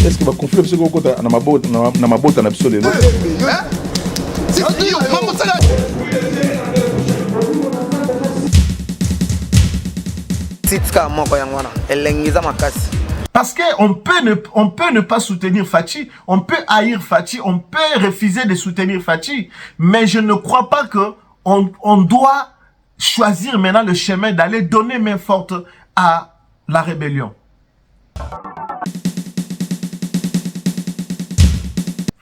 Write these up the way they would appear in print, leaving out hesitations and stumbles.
Est-ce que va confier ce qu'on compte dans ma botte en absolu? Parce qu'on peut ne pas soutenir Fachi, on peut haïr Fachi, on peut refuser de soutenir Fachi, mais je ne crois pas qu'on doit choisir maintenant le chemin d'aller donner main forte à la rébellion.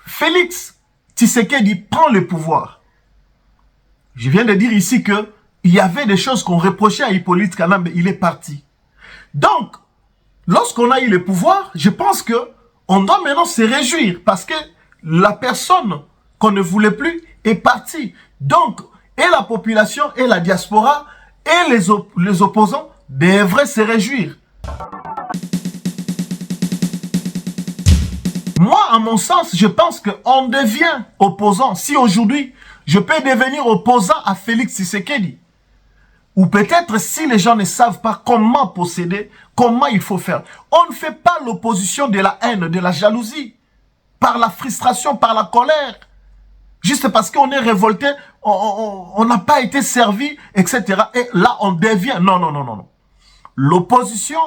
Félix Tshisekedi prend le pouvoir. Je viens de dire ici que il y avait des choses qu'on reprochait à Hippolyte Kana, mais il est parti. Donc, lorsqu'on a eu le pouvoir, je pense que on doit maintenant se réjouir parce que la personne qu'on ne voulait plus est partie. Donc, et la population, et la diaspora, et les opposants devraient se réjouir. Moi, à mon sens, je pense qu'on devient opposant. Si aujourd'hui, je peux devenir opposant à Félix Tshisekedi, ou peut-être si les gens ne savent pas comment procéder, comment il faut faire. On ne fait pas l'opposition de la haine, de la jalousie, par la frustration, par la colère. Juste parce qu'on est révolté, on n'a pas été servi, etc. Et là, on devient... Non, non, non, non, non. L'opposition,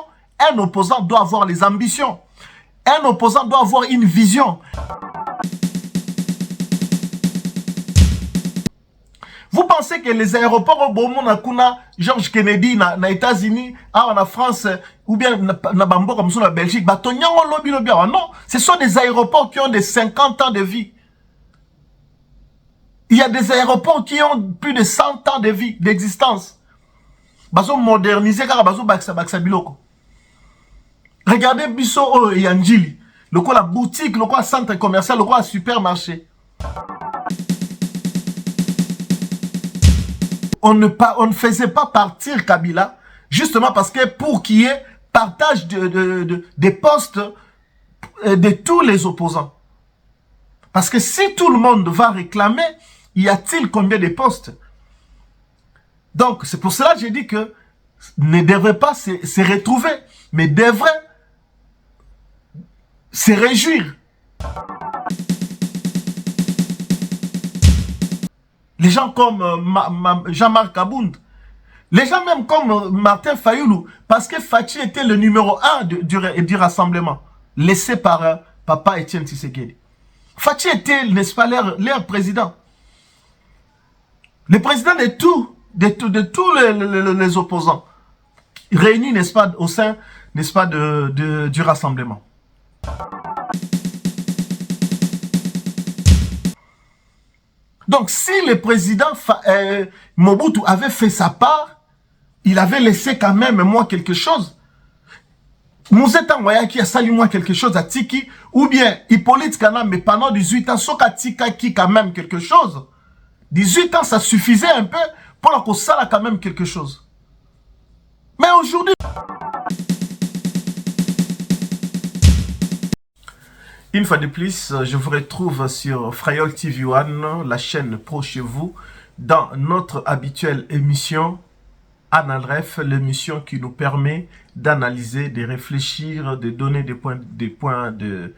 un opposant doit avoir les ambitions. Un opposant doit avoir une vision. Vous pensez que les aéroports au Beaumont, George Kennedy, dans les États-Unis, en France, ou bien en Belgique, non, ce sont des aéroports qui ont des 50 ans de vie. Il y a des aéroports qui ont plus de 100 ans de vie, d'existence. Ils ont modernisé, regardez Bisso et Yanjili, le quoi la boutique, le quoi centre commercial, le quoi supermarché. On ne faisait pas partir Kabila, justement parce que pour qu'il y ait partage des postes de tous les opposants. Parce que si tout le monde va réclamer, y a-t-il combien de postes? Donc, c'est pour cela que j'ai dit que ne devrait pas se retrouver, mais devrait se réjouir. Les gens comme Jean-Marc Abound, les gens même comme Martin Fayoulou, parce que Fachi était le numéro 1 du rassemblement, laissé par Papa Etienne Tshisekedi. Fachi était, n'est-ce pas, leur président. Le président de tous les opposants, réunis, n'est-ce pas, au sein, n'est-ce pas, du rassemblement. Donc, si le président Mobutu avait fait sa part, il avait laissé quand même moi quelque chose. Mouzeta Nwayaki a sali moi quelque chose à Tiki, ou bien Hippolyte Kana, mais pendant 18 ans, Soka Tika qui quand même quelque chose. 18 ans, ça suffisait un peu pour qu'on sala quand même quelque chose. Mais aujourd'hui... Une fois de plus, je vous retrouve sur Frayol TV One, la chaîne pro chez vous, dans notre habituelle émission Analref, l'émission qui nous permet d'analyser, de réfléchir, de donner des points de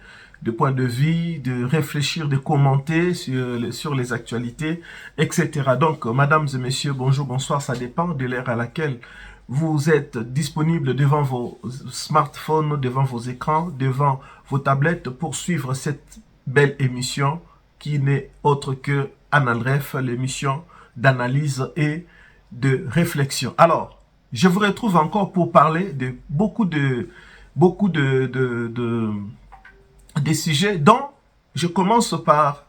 vue, de réfléchir, de commenter sur les actualités, etc. Donc, mesdames et messieurs, bonjour, bonsoir, ça dépend de l'heure à laquelle vous êtes disponible devant vos smartphones, devant vos écrans, devant vos tablettes pour suivre cette belle émission qui n'est autre que Analref, l'émission d'analyse et de réflexion. Alors, je vous retrouve encore pour parler de beaucoup de sujets dont je commence par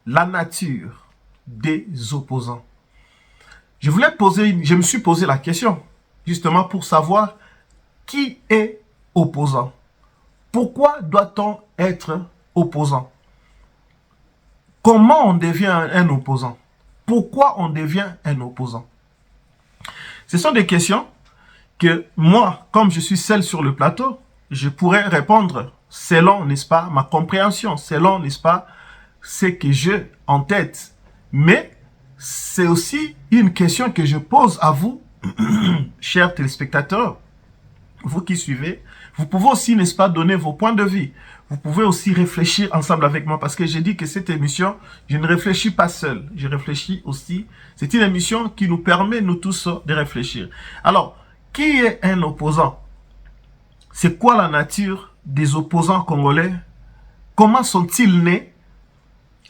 la nature des opposants. Je me suis posé la question justement pour savoir qui est opposant. Pourquoi doit-on être opposant? Comment on devient un opposant? Pourquoi on devient un opposant? Ce sont des questions que moi, comme je suis seul sur le plateau, je pourrais répondre selon, n'est-ce pas, ma compréhension, selon, n'est-ce pas, ce que j'ai en tête. Mais c'est aussi une question que je pose à vous, chers téléspectateurs, vous qui suivez. Vous pouvez aussi, n'est-ce pas, donner vos points de vue. Vous pouvez aussi réfléchir ensemble avec moi, parce que j'ai dit que cette émission, je ne réfléchis pas seul. Je réfléchis aussi. C'est une émission qui nous permet, nous tous, de réfléchir. Alors, qui est un opposant? C'est quoi la nature des opposants congolais? Comment sont-ils nés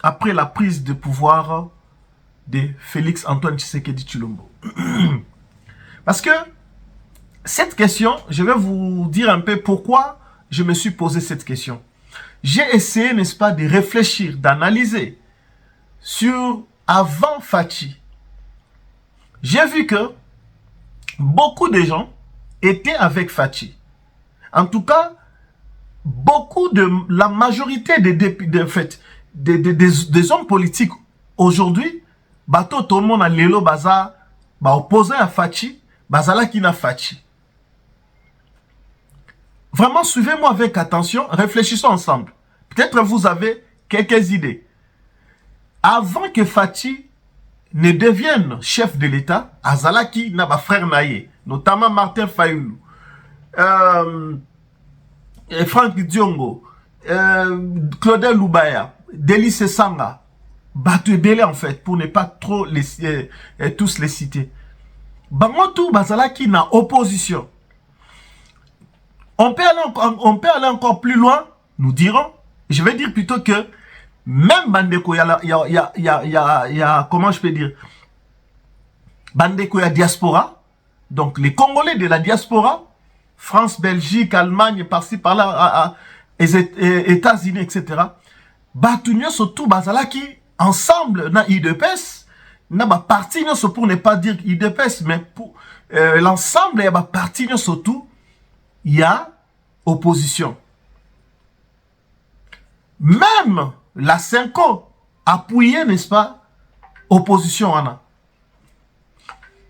après la prise de pouvoir de Félix Antoine Tshisekedi Tshilombo? Parce que cette question, je vais vous dire un peu pourquoi je me suis posé cette question. J'ai essayé, n'est-ce pas, de réfléchir, d'analyser sur avant Fachi. J'ai vu que beaucoup de gens étaient avec Fachi. En tout cas, la majorité des hommes politiques aujourd'hui, bateau tout le monde a l'élo baza, opposé à Fachi, bazala qui n'a Fachi. Vraiment, suivez-moi avec attention, réfléchissons ensemble. Peut-être vous avez quelques idées. Avant que Fachi ne devienne chef de l'État, Azalaki n'a pas frère Naye, notamment Martin Fayoulou, Franck Diongo, Claudel Loubaya, Délice Sanga, Batu Belé en fait, pour ne pas trop tous les citer. Bangotou Bazalaki n'a opposition. On peut aller encore plus loin, nous dirons. Je vais dire plutôt que même Bandeko, comment je peux dire, Bandeko, il y a diaspora. Donc les Congolais de la diaspora, France, Belgique, Allemagne, par-ci, par-là, États-Unis, etc. Batunyo surtout Bazalaki, ensemble, na IDPS, na ba parti pour ne pas dire IDPS, mais pour l'ensemble, il y a ba parti surtout, il y a opposition. Même la Senko appuyé, n'est-ce pas, opposition en a.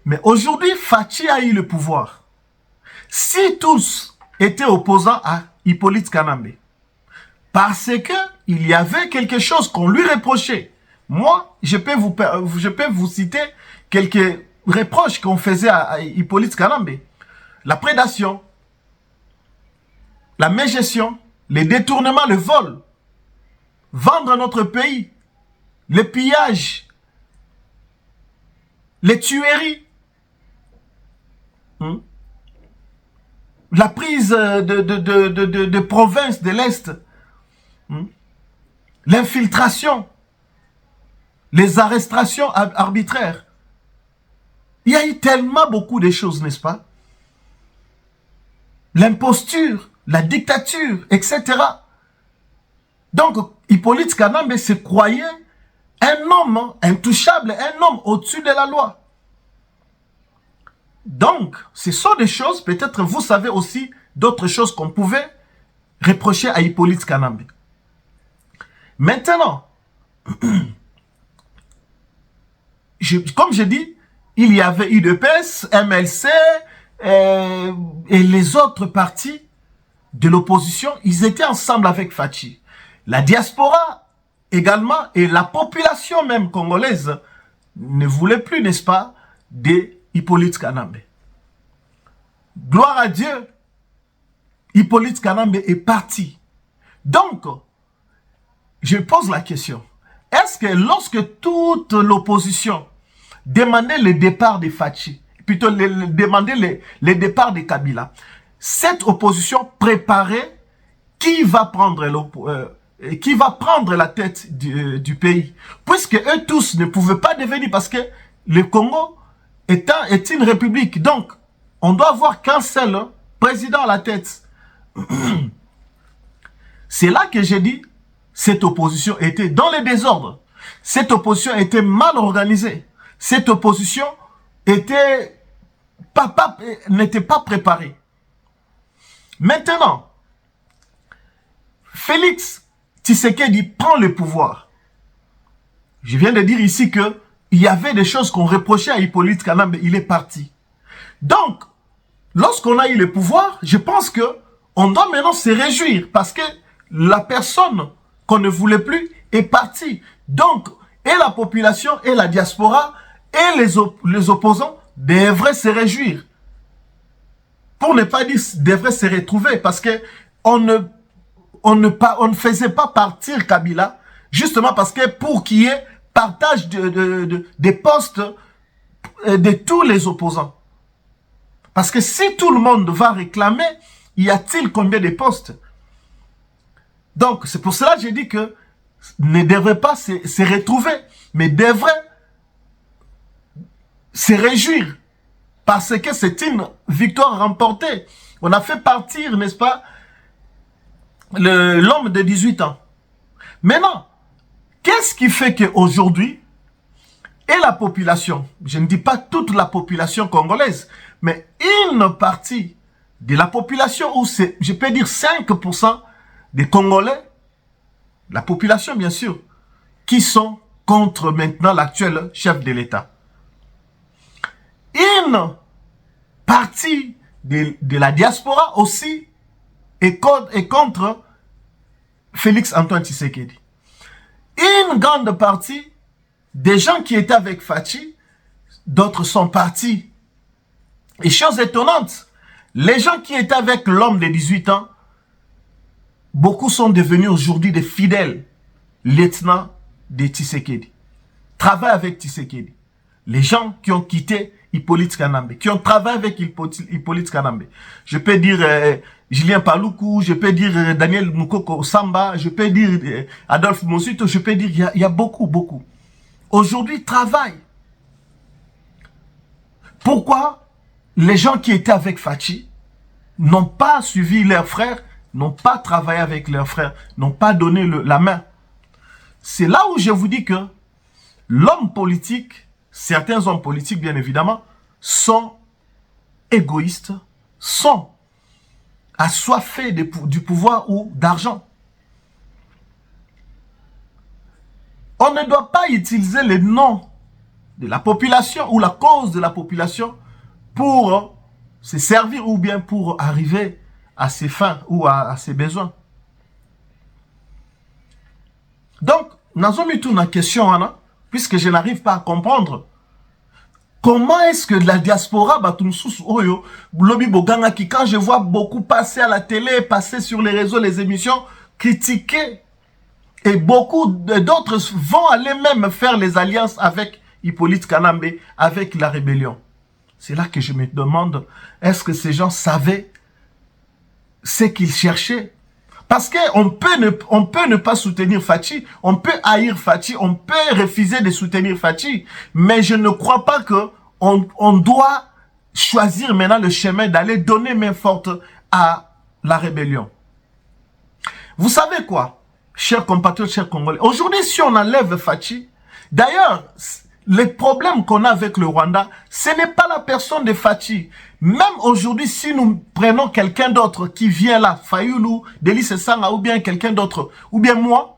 Mais aujourd'hui, Fachi a eu le pouvoir. Si tous étaient opposants à Hippolyte Kanambe, parce que il y avait quelque chose qu'on lui reprochait. Moi, je peux vous citer quelques reproches qu'on faisait à Hippolyte Kanambe. La prédation, la mégestion, les détournements, le vol, vendre notre pays, le pillage, les tueries, la prise de provinces de l'Est, l'infiltration, les arrestations arbitraires. Il y a eu tellement beaucoup de choses, n'est-ce pas? L'imposture, la dictature, etc. Donc, Hippolyte Kanambe se croyait un homme intouchable, un homme au-dessus de la loi. Donc, ce sont des choses, peut-être vous savez aussi d'autres choses qu'on pouvait reprocher à Hippolyte Kanambe. Maintenant, comme je dis, il y avait UDPS, MLC et les autres partis de l'opposition, ils étaient ensemble avec Fachi. La diaspora également et la population même congolaise ne voulait plus, n'est-ce pas, de Hippolyte Kanambe. Gloire à Dieu, Hippolyte Kanambe est parti. Donc, je pose la question. Est-ce que lorsque toute l'opposition demandait le départ de Fachi, plutôt demandait le départ de Kabila, cette opposition préparait qui va prendre la tête du pays? Puisque eux tous ne pouvaient pas devenir, parce que le Congo est une république. Donc, on doit avoir qu'un seul président à la tête. C'est là que j'ai dit, cette opposition était dans le désordre. Cette opposition était mal organisée. Cette opposition n'était pas préparée. Maintenant, Félix Tshisekedi prend le pouvoir. Je viens de dire ici que il y avait des choses qu'on reprochait à Hippolyte Kanambe, il est parti. Donc, lorsqu'on a eu le pouvoir, je pense que on doit maintenant se réjouir parce que la personne qu'on ne voulait plus est parti. Donc, et la population, et la diaspora, et les opposants devraient se réjouir. Pour ne pas dire devraient se retrouver, parce que on ne faisait pas partir Kabila, justement parce que pour qu'il y ait partage des postes de tous les opposants. Parce que si tout le monde va réclamer, y a-t-il combien de postes? Donc, c'est pour cela que j'ai dit que ne devrait pas se retrouver, mais devrait se réjouir. Parce que c'est une victoire remportée. On a fait partir, n'est-ce pas, l'homme de 18 ans. Maintenant, qu'est-ce qui fait qu'aujourd'hui, et la population, je ne dis pas toute la population congolaise, mais une partie de la population, où c'est, je peux dire 5% des Congolais, la population bien sûr, qui sont contre maintenant l'actuel chef de l'État. Une partie de la diaspora aussi est contre Félix Antoine Tshisekedi. Une grande partie des gens qui étaient avec Fachi, d'autres sont partis. Et chose étonnante, les gens qui étaient avec l'homme de 18 ans, beaucoup sont devenus aujourd'hui des fidèles lieutenants de Tshisekedi. Travaillent avec Tshisekedi. Les gens qui ont quitté Hippolyte Kanambe, qui ont travaillé avec Hippolyte Kanambe. Je peux dire Julien Paluku, je peux dire Daniel Mukoko Samba, je peux dire Adolphe Mosito, je peux dire, il y a beaucoup. Aujourd'hui, travaillent. Pourquoi les gens qui étaient avec Fachi n'ont pas suivi leurs frères, n'ont pas travaillé avec leurs frères, n'ont pas donné la main? C'est là où je vous dis que l'homme politique, certains hommes politiques bien évidemment, sont égoïstes, sont assoiffés du pouvoir ou d'argent. On ne doit pas utiliser les noms de la population ou la cause de la population pour se servir ou bien pour arriver à ses fins ou à ses besoins. Donc, nous avons mis toute une question, Anna, puisque je n'arrive pas à comprendre. Comment est-ce que la diaspora, quand je vois beaucoup passer à la télé, passer sur les réseaux, les émissions, critiquer, et beaucoup d'autres vont aller même faire les alliances avec Hippolyte Kanambe, avec la rébellion. C'est là que je me demande, est-ce que ces gens savaient ce qu'ils cherchaient? Parce qu'on peut ne pas soutenir Fachi, on peut haïr Fachi, on peut refuser de soutenir Fachi, mais je ne crois pas qu'on doit choisir maintenant le chemin d'aller donner main forte à la rébellion. Vous savez quoi, chers compatriotes, chers Congolais, aujourd'hui si on enlève Fachi, d'ailleurs, les problèmes qu'on a avec le Rwanda, ce n'est pas la personne de Fachi. Même aujourd'hui, si nous prenons quelqu'un d'autre qui vient là, Fayoulou, Délice Sanga, ou bien quelqu'un d'autre, ou bien moi,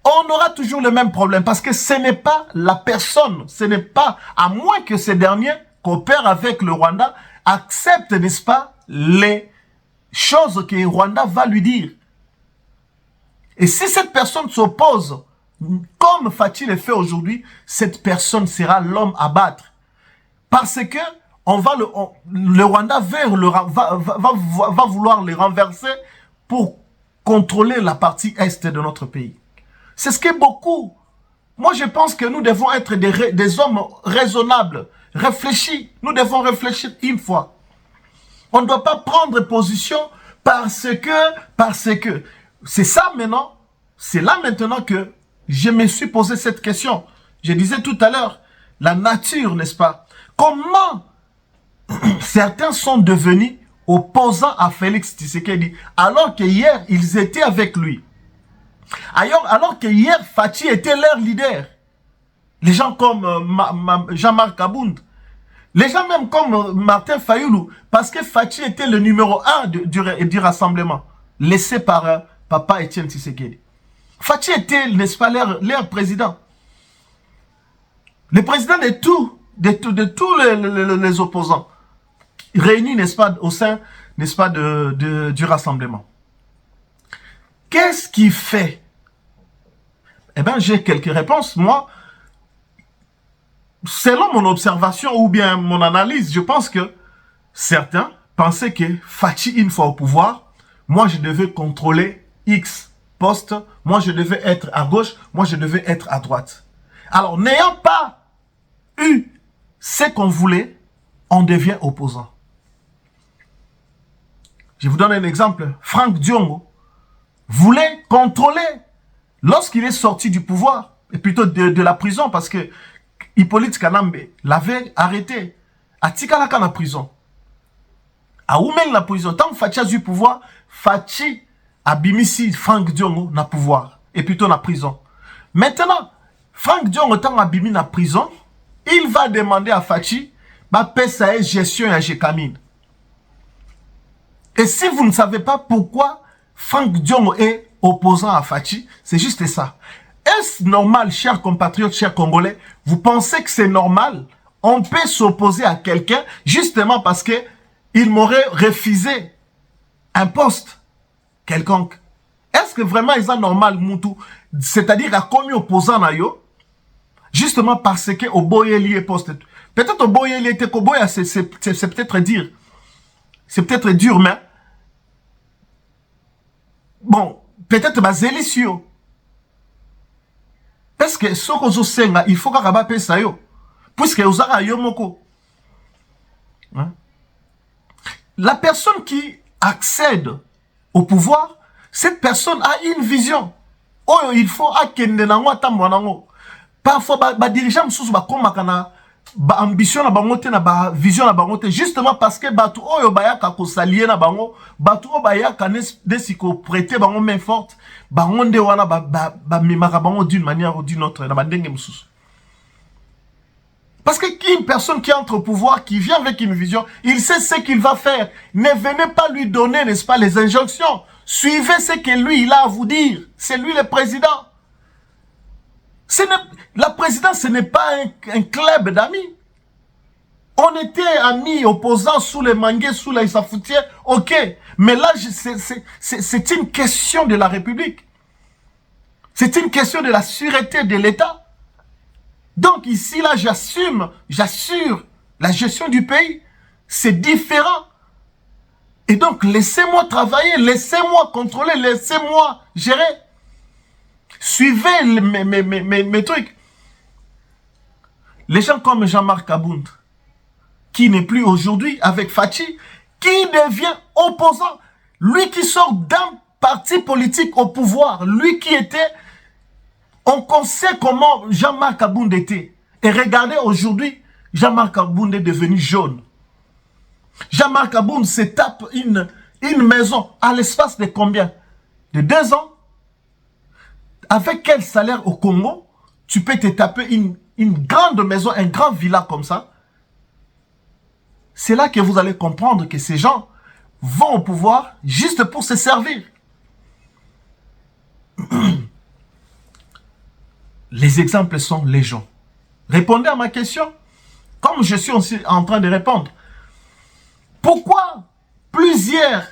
on aura toujours le même problème. Parce que ce n'est pas la personne, ce n'est pas, à moins que ces derniers coopèrent avec le Rwanda, acceptent, n'est-ce pas, les choses que le Rwanda va lui dire. Et si cette personne s'oppose, comme Fachi le fait aujourd'hui, cette personne sera l'homme à battre. Parce que le Rwanda va vouloir les renverser pour contrôler la partie est de notre pays. C'est ce que beaucoup... Moi, je pense que nous devons être des hommes raisonnables, réfléchis. Nous devons réfléchir une fois. On ne doit pas prendre position parce que... C'est ça maintenant. C'est là maintenant que je me suis posé cette question. Je disais tout à l'heure, la nature, n'est-ce pas? Comment certains sont devenus opposants à Félix Tshisekedi alors que hier, ils étaient avec lui. Alors que hier, Fachi était leur leader. Les gens comme Jean-Marc Abound. Les gens même comme Martin Fayoulou. Parce que Fachi était le numéro 1 du rassemblement. Laissé par Papa Etienne Tshisekedi. Fachi était, n'est-ce pas, leur président. Le président de tous les opposants. Réunis, n'est-ce pas, au sein, n'est-ce pas, du rassemblement. Qu'est-ce qui fait Eh bien, j'ai quelques réponses. Moi, selon mon observation ou bien mon analyse, je pense que certains pensaient que Fachi, une fois au pouvoir, moi, je devais contrôler X poste, moi, je devais être à gauche, moi, je devais être à droite. Alors, n'ayant pas eu ce qu'on voulait, on devient opposant. Je vous donne un exemple. Franck Diongo voulait contrôler, lorsqu'il est sorti du pouvoir, et plutôt de la prison, parce que Hippolyte Kanambe l'avait arrêté. À Tikalaka la prison. À Oumen la prison. Tant que Fachi a eu pouvoir, Fachi a bimisi Franck Diongo na pouvoir. Et plutôt na prison. Maintenant, Franck Diongo tant a bimi na prison, il va demander à Fachi bah paie sa gestion à Jekamine. Et si vous ne savez pas pourquoi Franck Diongo est opposant à Fachi, c'est juste ça. Est-ce normal, chers compatriotes, chers Congolais, vous pensez que c'est normal? On peut s'opposer à quelqu'un justement parce que il m'aurait refusé un poste quelconque. Est-ce que vraiment il est normal, Moutou? C'est-à-dire à combien opposant na yo? Justement parce que au boyeli poste. Peut-être au boyeli était koboya, c'est peut-être dire. C'est peut-être dur, mais bon, peut-être bazelisio. Parce que ce que je sais, il faut qu'on ait ça yo. Puisque vous avez yo moko. La personne qui accède au pouvoir, cette personne a une vision. Oh, il faut akende nango atambo nango. Parfois, ba dirigeant msusu ba komakana ba ambition na bango te na ba vision na bango te justement parce que batu oyo bayaka ko salier na bango, batu oyo bayaka desiko prêter bango main forte, bango nde wana ba mimaka bango d'une manière ou d'une autre na bandenge msusu. Parce qu'une personne qui entre au pouvoir, qui vient avec une vision, il sait ce qu'il va faire. Ne venez pas lui donner, n'est-ce pas, les injonctions. Suivez ce que lui, il a à vous dire. C'est lui le président. La présidence, ce n'est pas un club d'amis. On était amis, opposants, sous les manguets, sous les safoutiers, ok. Mais là, c'est une question de la République. C'est une question de la sûreté de l'État. Donc ici, là, j'assure la gestion du pays. C'est différent. Et donc, laissez-moi travailler, laissez-moi contrôler, laissez-moi gérer. Suivez mes trucs. Les gens comme Jean-Marc Abound, qui n'est plus aujourd'hui avec Fachi, qui devient opposant. Lui qui sort d'un parti politique au pouvoir, lui qui était... On sait comment Jean-Marc Abound était. Et regardez aujourd'hui, Jean-Marc Abound est devenu jaune. Jean-Marc Abound se tape une maison à l'espace de combien? De 2 ans. Avec quel salaire au Congo, tu peux te taper une grande maison, un grand villa comme ça? C'est là que vous allez comprendre que ces gens vont au pouvoir juste pour se servir. Les exemples sont légion. Répondez à ma question, comme je suis aussi en train de répondre. Pourquoi plusieurs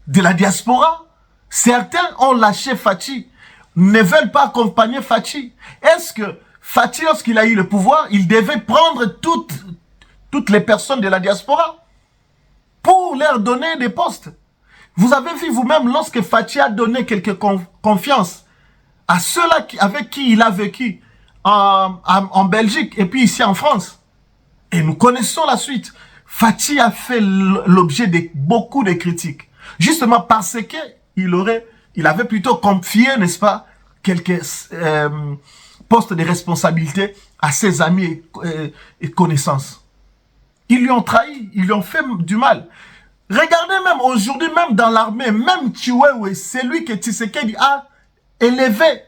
de la diaspora, certains ont lâché Fachi, ne veulent pas accompagner Fachi? Est-ce que Fachi, lorsqu'il a eu le pouvoir, il devait prendre toutes les personnes de la diaspora pour leur donner des postes? Vous avez vu vous-même, lorsque Fachi a donné quelque confiance à ceux-là avec qui il a vécu en Belgique et puis ici en France. Et nous connaissons la suite. Fachi a fait l'objet de beaucoup de critiques. Justement parce qu'il avait plutôt confié, n'est-ce pas, quelques postes de responsabilité à ses amis et connaissances. Ils lui ont trahi, ils lui ont fait du mal. Regardez même aujourd'hui, même dans l'armée, même Chiwewe, c'est lui que Tshisekedi a élevé,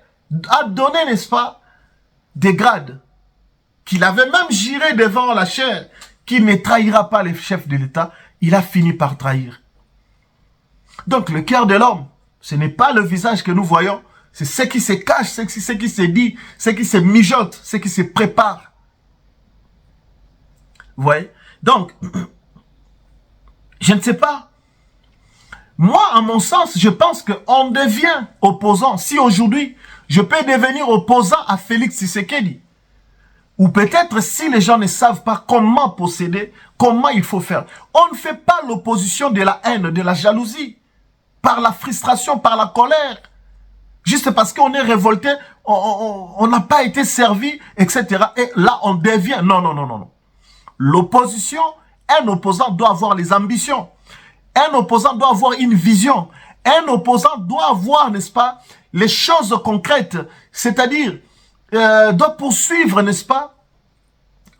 a donné, n'est-ce pas, des grades, qu'il avait même juré devant la chair, qu'il ne trahira pas les chefs de l'État, il a fini par trahir. Donc le cœur de l'homme, ce n'est pas le visage que nous voyons, c'est ce qui se cache, ce qui se dit, ce qui se mijote, ce qui se prépare. Vous voyez? Donc, je ne sais pas. Moi, à mon sens, je pense qu'on devient opposant. Si aujourd'hui, Je peux devenir opposant à Félix Tshisekedi. Ou peut-être si les gens ne savent pas comment posséder, comment il faut faire. On ne fait pas l'opposition de la haine, de la jalousie, par la frustration, par la colère. Juste parce qu'on est révolté, on n'a pas été servi, etc. Et là, on devient... Non, non, non, non, non. L'opposition, un opposant doit avoir les ambitions. Un opposant doit avoir une vision. Un opposant doit avoir, n'est-ce pas, les choses concrètes. C'est-à-dire, doit poursuivre, n'est-ce pas,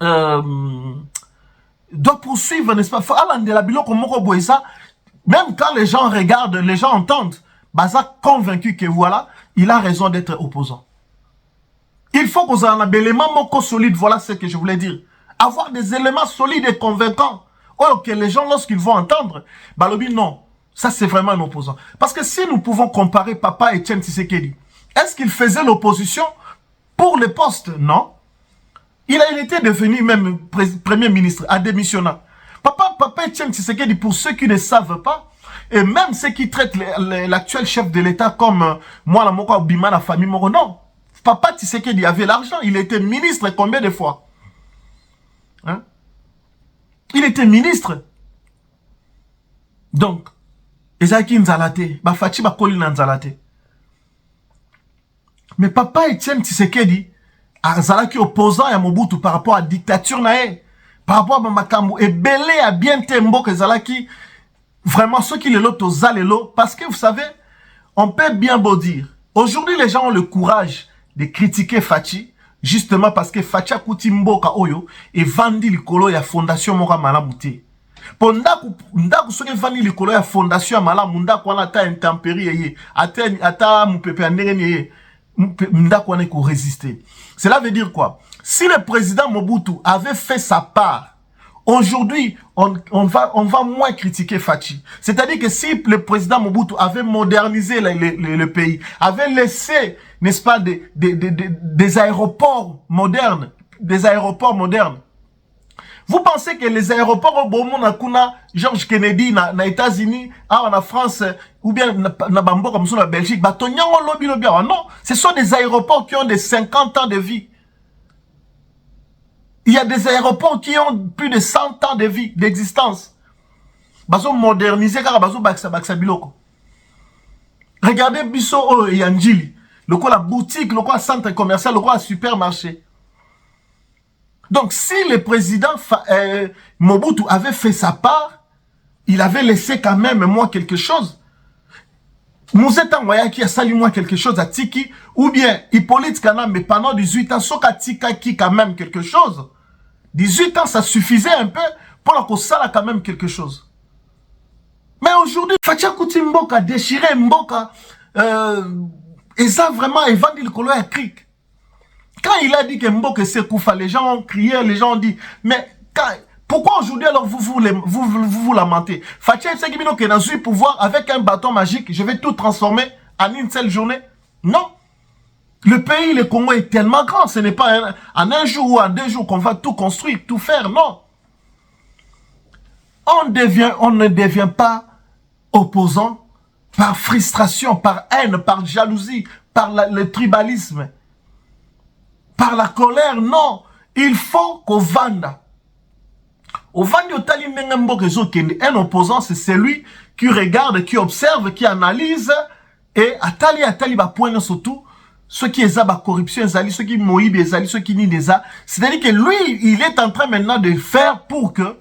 doit poursuivre, n'est-ce pas, même quand les gens regardent, les gens entendent, Baza convaincu que voilà, il a raison d'être opposant. Il faut qu'on ait un élément solide, voilà ce que je voulais dire. Avoir des éléments solides et convaincants. Oh, que les gens, lorsqu'ils vont entendre, Balobi, non, ça c'est vraiment un opposant. Parce que si nous pouvons comparer Papa et Etienne Tshisekedi, est-ce qu'il faisait l'opposition pour les postes? Non. Il était devenu même premier ministre en démissionnant. Papa Etienne Tshisekedi, pour ceux qui ne savent pas, et même ceux qui traitent l'actuel chef de l'État comme moi, la Moko Bima, la famille Moro, non. Papa Tshisekedi avait l'argent, il était ministre combien de fois? Hein? Il était ministre. Donc, Ezaki Nzalate, Bafachi Bakoli Nzalate. Mais Papa Etienne Tshisekedi, Azalaki opposant à Mobutu par rapport à la dictature nae, par rapport à Makambu, et belé à bien tembo que Zalaki, vraiment ceux qui le lot aux zalelo, parce que vous savez, on peut bien beau dire, aujourd'hui les gens ont le courage de critiquer Fachi, justement parce que Fachi a kouti mboka oyo, et vandi likolo ya fondation mora malamute. Pondaku soke vandi likolo ya fondation malamunda kwa ata intempérie ye, ata mupepe andenge ye. Résister. Cela veut dire quoi? Si le président Mobutu avait fait sa part, aujourd'hui, on va moins critiquer Fachi. C'est-à-dire que si le président Mobutu avait modernisé le pays, avait laissé, n'est-ce pas, des aéroports modernes, vous pensez que les aéroports au Beaumont, George Kennedy, na États-Unis, en France, ou bien na Bambo comme ça, na Belgique, non, ce sont des aéroports qui ont des 50 ans de vie. Il y a des aéroports qui ont plus de 100 ans de vie, d'existence. Baso modernisé, car baso baksa biloko. Regardez Bisso et Yanjili, le quoi la boutique, le quoi centre commercial, le quoi supermarché. Donc, si le président Mobutu avait fait sa part, il avait laissé quand même moi quelque chose. Mouzeta Mwayaki a sali moi quelque chose à Tiki, ou bien Hippolyte Kana, mais pendant 18 ans, Soka Tika qui quand même quelque chose. 18 ans, ça suffisait un peu pour qu'on sala quand même quelque chose. Mais aujourd'hui, Fatia Kouti Mboka, déchiré Mboka, et ça vraiment, Evan Dil Kolo a cric. Quand il a dit que Mboka c'est Koufa, les gens ont crié, les gens ont dit, mais pourquoi aujourd'hui alors vous lamentez? Fatia Tsegibino qui a eu pouvoir avec un bâton magique, je vais tout transformer en une seule journée? Non. Le pays, le Congo est tellement grand, ce n'est pas en un jour ou en 2 jours qu'on va tout construire, tout faire, non. On ne devient pas opposant par frustration, par haine, par jalousie, par le tribalisme. Par la colère, non. Il faut qu'on vende. Un opposant, c'est celui qui regarde, qui observe, qui analyse, et atali ba point surtout, ceux qui ont la corruption, ceux qui moïbent, ceux qui nient des. C'est-à-dire que lui, il est en train maintenant de faire pour que,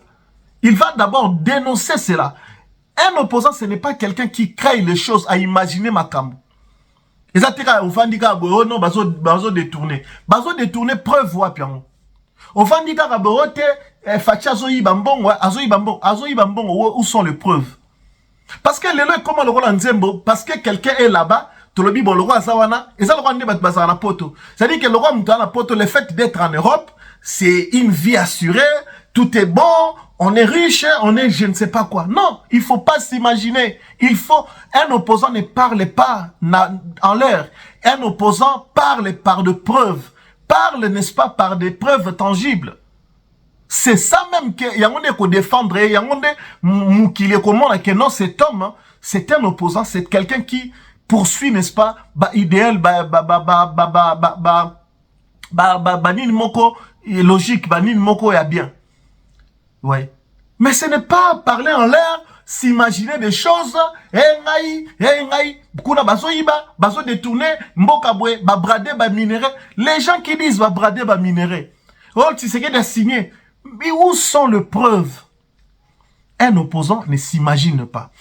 il va d'abord dénoncer cela. Un opposant, ce n'est pas quelqu'un qui crée les choses à imaginer Makambo. Les attaques au Fandika, non, bazo détourné. Bazo détourné, preuve, wa piano. Au Fandika, Borote, Fachi Azoyi Bambon, où sont les preuves? Parce que le loi, comment le roi Nzembo, parce que quelqu'un est là-bas, tout le monde, le roi Zawana, et ça le roi Ndebat Bazana Poto. C'est-à-dire que le roi Moutana Poto, le fait d'être en Europe, c'est une vie assurée, tout est bon, on est riche, on est je ne sais pas quoi. Non, il faut pas s'imaginer. Il faut, un opposant ne parle pas en l'air. Un opposant parle par de preuves. Parle, n'est-ce pas, par des preuves tangibles. C'est ça même que, y a un qu'on défendre, y a un qu'il est comment, que non, cet homme, c'est un opposant, c'est quelqu'un qui poursuit, n'est-ce pas, idéal, nini moko logique, nini moko ya bien. Ouais. Mais ce n'est pas parler en l'air, s'imaginer des choses, kuna baso iba, baso détourner, mboka bwe, brader, minérer. Les gens qui disent brader, minérer. Oh, tu sais qu'il a signé. Mais où sont les preuves? Un opposant ne s'imagine pas.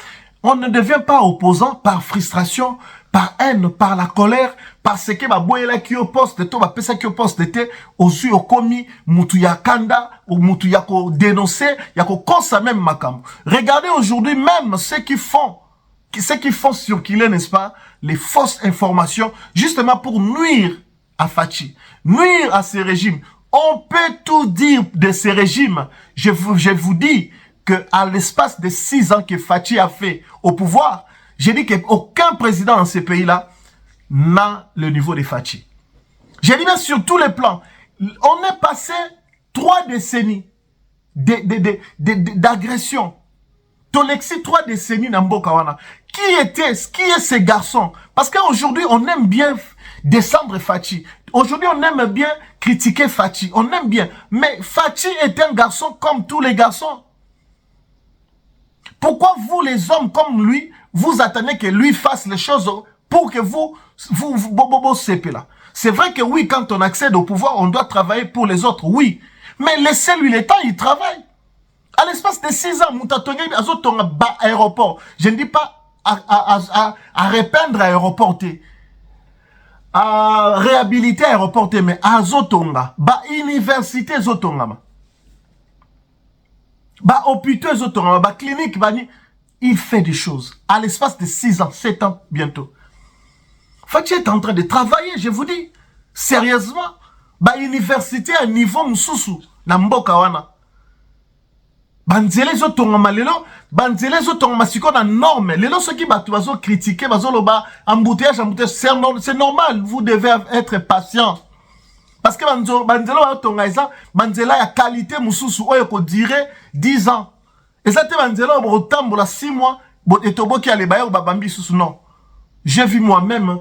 On ne devient pas opposant par frustration, par haine, par la colère, parce que ma boyela qui au poste, to ba pesa qui au poste était osu okomi mutu ya kanda ou mutu ya ko dénoncer, ya ko konsa même makam. Regardez aujourd'hui même ceux qui font circuler, n'est-ce pas, les fausses informations, justement pour nuire à Fachi, nuire à ces régimes. On peut tout dire de ces régimes. Je vous dis que à l'espace de 6 ans que Fachi a fait au pouvoir, j'ai dit qu'aucun président dans ces pays-là n'a le niveau de Fachi. J'ai dit bien sur tous les plans. On est passé 3 décennies d'agression. Tolexi 3 décennies dans Mbokawana. Qui est ce garçon? Parce qu'aujourd'hui, on aime bien descendre Fachi. Aujourd'hui, on aime bien critiquer Fachi. On aime bien. Mais Fachi est un garçon comme tous les garçons. Pourquoi vous, les hommes comme lui, vous attendez que lui fasse les choses pour que vous là. C'est vrai que oui, quand on accède au pouvoir, on doit travailler pour les autres, oui. Mais laissez-lui le temps, il travaille. À l'espace de 6 ans, Moutatonga, Azotonga, aéroport. Je ne dis pas à répandre aéroport, à réhabiliter aéroport, mais à Azotonga, université Zotonga. Hôpital Zotonga, clinique, il fait des choses. À l'espace de 6 ans, 7 ans bientôt. Fachi est en train de travailler, je vous dis. Sérieusement. Université à niveau msusu. Na mboka wana. Banzele Zotonga malelo. Banzele Zotonga masiko na norme. Lelo ceux qui bazo critiquer, bazo loba, embouteillage, c'est normal. Vous devez être patient. Parce que banzela Zotonga eza, banzela ya qualité msusu, oyo ko dire 10 ans. Et ça te banzela au tambo la 6 mois, et tobo qui a les bailleurs babambi sous non. J'ai vu moi-même,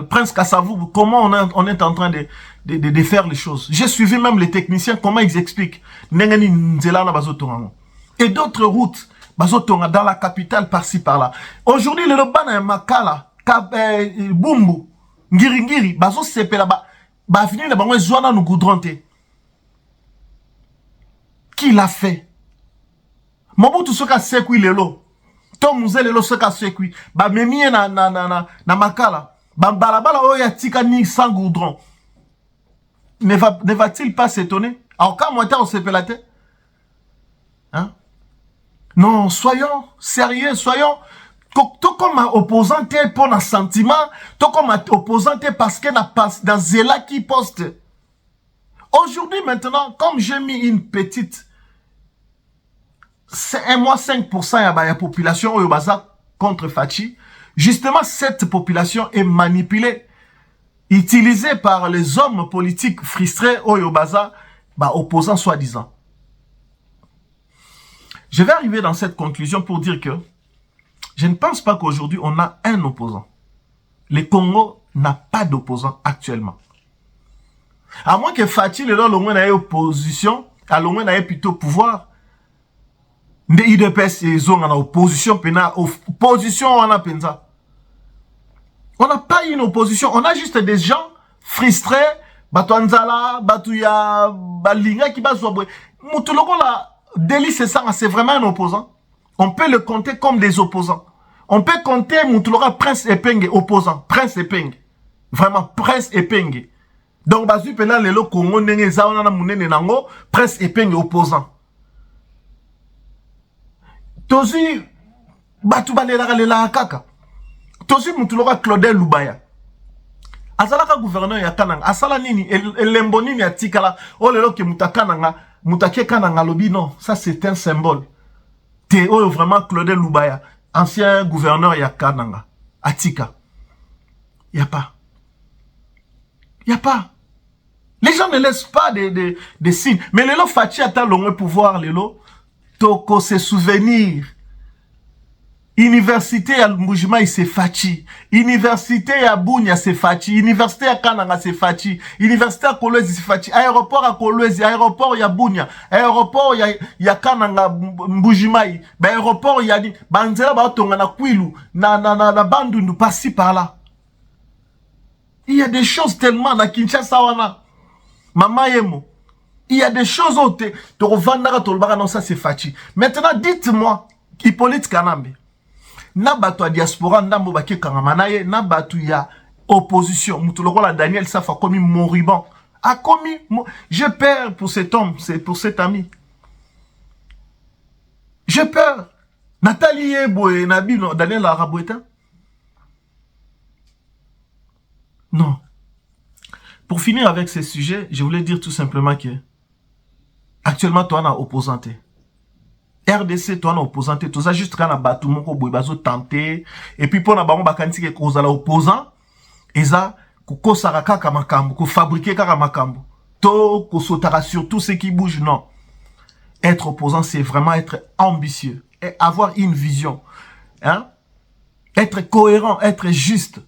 Prince Kassavou, comment on est en train de faire les choses. J'ai suivi même les techniciens, comment ils expliquent. Et d'autres routes, dans la capitale, par-ci, par-là. Aujourd'hui, le Loban est Makala, Bumbu, Ngiri, Bazo Sepe là-bas, fini là-bas, moi, Zouana nous goudronté. Qui l'a fait? Mobutu soka sekwi lelo. Tom muze lelo soka sekwi. Memie na Makala. Balabala oya tika ni sans goudron. Ne va-t-il pas s'étonner? Alors quand moi on se fait la tête? Hein? Non, soyons sérieux, soyons. Tout comme opposant pour un sentiment, tout comme opposant parce que dans Zela qui poste. Aujourd'hui maintenant, comme j'ai mis une petite, c'est 5% de la population au Baza contre Fachi. Justement, cette population est manipulée, utilisée par les hommes politiques frustrés au Baza, opposants soi-disant. Je vais arriver dans cette conclusion pour dire que je ne pense pas qu'aujourd'hui on a un opposant. Le Congo n'a pas d'opposant actuellement. À moins que Fachi, le moins ait opposition, à le moins ait plutôt pouvoir. De IDPS et zone en opposition, opposition on a penza. On n'a pas une opposition, on a juste des gens frustrés, Batuanzala, Batuya, Balinga qui bat Zouaboué. Moutoulogo la délice c'est vraiment un opposant. On peut le compter comme des opposants. On peut compter Moutouloga Prince Epenge opposant, Prince Epenge. Vraiment Prince Epenge. Donc bazu pena lelo Congo nenge zaona na munene nango Prince Epenge opposant. Tozi batu balela lela kaka. Tozi Moutouloga Claudel Lubaya. Azalaka gouverneur ya Kananga. Asala nini elembo nini ya tikala. O lelo ke mutakananga, mutake kananga lobi non, ça c'est un symbole. Te oyo vraiment Claudel Lubaya, ancien gouverneur ya Kananga, Atika. Y a pas. Y a pas. Les gens ne laissent pas des signes. Mais lelo Fachi atteint le pouvoir lelo. Toko se souvenir Université ya Mbujimai c'est Fachi. Université ya Bunia c'est Fachi. Université ya Kananga c'est Fachi. Université ya Kolwezi c'est Fachi. Aéroport ya Kolwezi, aéroport ya Bunia, aéroport ya Kananga Mbujimai, ba aéroport ya ni banzela ba tonga na Kwilu, na Bandundu par-ci par-là. Il y a des choses tellement na Kinshasa wana. Mama Yemo. Il y a des choses où tu revendras ton baga non ça c'est Fachi. Maintenant dites-moi Hippolyte Kanambe. Na batu ya diaspora ndambo bake kangamana ye na batu ya opposition mutuloko la Daniel Safa commis moribond a commis j'ai peur pour cet homme, c'est pour cet ami. J'ai peur. Nathalie Ebo et Nabi Daniel Araboueta. Non. Pour finir avec ces sujets, je voulais dire tout simplement que actuellement toi on a opposanté. RDC, toi, on a opposanté, tout ça, juste quand on a battu, on a tenté, et puis pour on a bakanti que cause la opposant, et ça, ko saraka kamakambo, ko fabriquer kamakambo, to, ko sotara sur tout ce qui bouge, non. Être opposant, c'est vraiment être ambitieux, et avoir une vision, hein, être cohérent, être juste,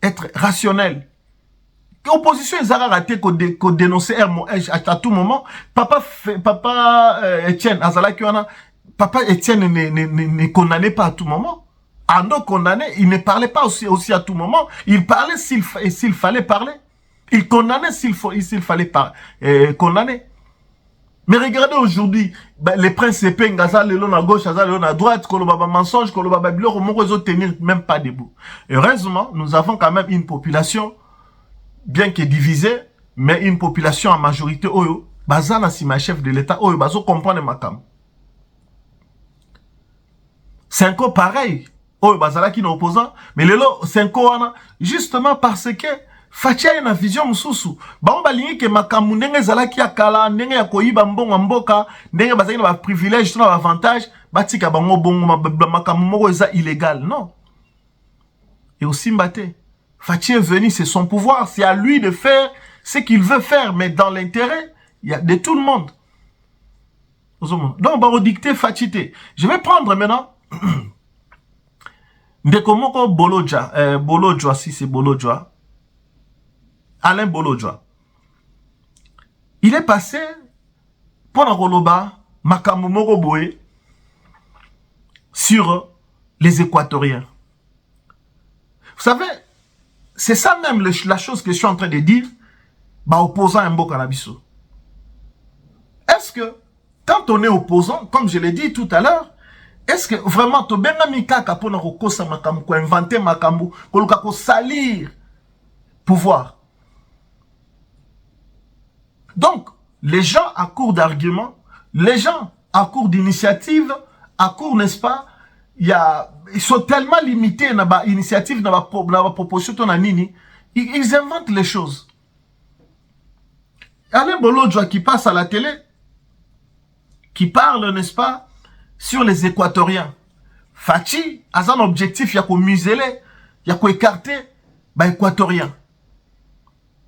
être rationnel. L'opposition est raté qu'on dénoncer à tout moment. Papa Etienne, Papa Etienne ne condamnait pas à tout moment. Ando condamné, il ne parlait pas aussi à tout moment. Il parlait s'il fallait parler. Il condamnait s'il fallait condamner. Mais regardez aujourd'hui, les principes, Ngaza, Lelon à gauche, Ngaza, Lelon à droite, Kolobaba mensonge, Kolobaba bilo, on ne tenir même pas debout. Heureusement, nous avons quand même une population bien que divisé, mais une population en majorité, oyo, bazana si ma chef de l'État, oyo, bazo comprendre ma cam. C'est encore pareil, oyo, bazala qui n'est opposant, mais le lot, c'est encore, justement parce que, Fatia a une vision moussoussou. Ba on balingi que ma cam, n'enge zala qui a kala, n'enge ya koyiba mbongo mboka, n'enge bazali na privilège, na avantage, batika bango bongo, ma cam moko eza illégal, non. Et aussi mbate. Fachi est venu, c'est son pouvoir. C'est à lui de faire ce qu'il veut faire, mais dans l'intérêt de tout le monde. Donc, on va redicter Fachité. Je vais prendre maintenant Ndekomoko Bolodja. Bolodja, si c'est Bolodja. Alain Bolodja. Il est passé pour la Roloba, Makamumoro Boé, sur les Équatoriens. Vous savez, c'est ça même la chose que je suis en train de dire, bah opposant à Mboka Nabiso. Est-ce que, quand on est opposant, comme je l'ai dit tout à l'heure, est-ce que vraiment, to benga mikaka pona kokosa makambu, ko inventer makambu, ko salir pouvoir. Donc, les gens à court d'arguments, les gens à court d'initiative, à court, n'est-ce pas, ils sont tellement limités dans la initiative, dans la proposition, ils inventent les choses. Alain Bolodja qui passe à la télé, qui parle, n'est-ce pas, sur les Équatoriens. Fachi a un objectif, il y a qu'au museler, il y a qu'au écarter, les Équatoriens.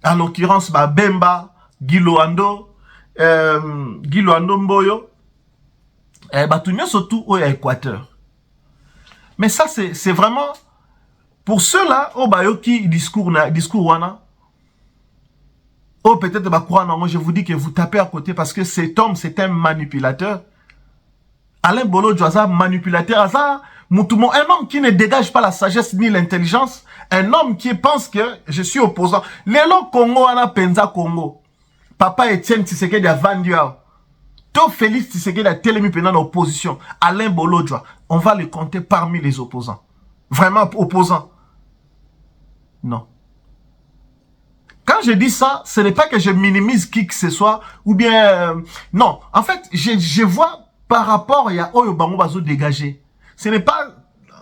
En l'occurrence, Bemba, Giloando Mboyo, tout surtout au Équateur. Mais ça, c'est vraiment, pour ceux-là, au bayoki discours wana, oh peut-être moi je vous dis que vous tapez à côté parce que cet homme, c'est un manipulateur. Alain Bolodja, manipulateur, un homme qui ne dégage pas la sagesse ni l'intelligence, un homme qui pense que je suis opposant. Lélo Congo, ana penza Congo. Papa Etienne Tshisekedi a vendu. To Félix Tshisekedi a télémi pendant l'opposition. Alain Bolodja, on va le compter parmi les opposants. Vraiment opposants. Non. Quand je dis ça, ce n'est pas que je minimise qui que ce soit, ou bien... non, en fait, je vois par rapport à Oyo Bango Bazo dégagé. Ce n'est pas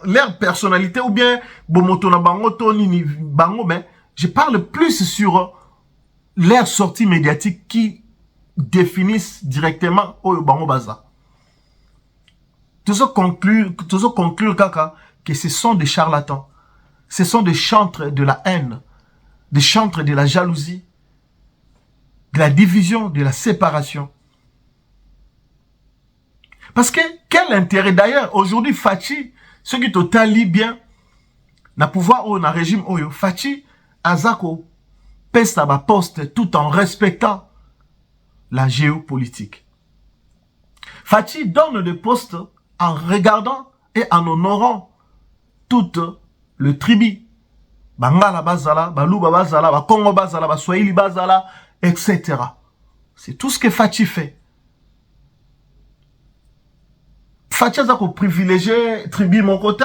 leur personnalité, ou bien Bomotona Bango, Toni Bango, mais je parle plus sur leur sortie médiatique qui définissent directement Oyo Bango Baza. Tout ça conclure, Kaka, que ce sont des charlatans. Ce sont des chantres de la haine, des chantres de la jalousie, de la division, de la séparation. Parce que, quel intérêt d'ailleurs, aujourd'hui, Fachi, Ce qui totali bien, na pouvoir ou na régime oyo, Fachi Azako pesta ba poste tout en respectant la géopolitique. Fachi donne des postes en regardant et en honorant tout le tribu. Bangala bazala, Baluba bazala, Bakongo bazala, Baswahili bazala, etc. C'est tout ce que Fachi fait. Fachi Azako privilégié tribu mon côté.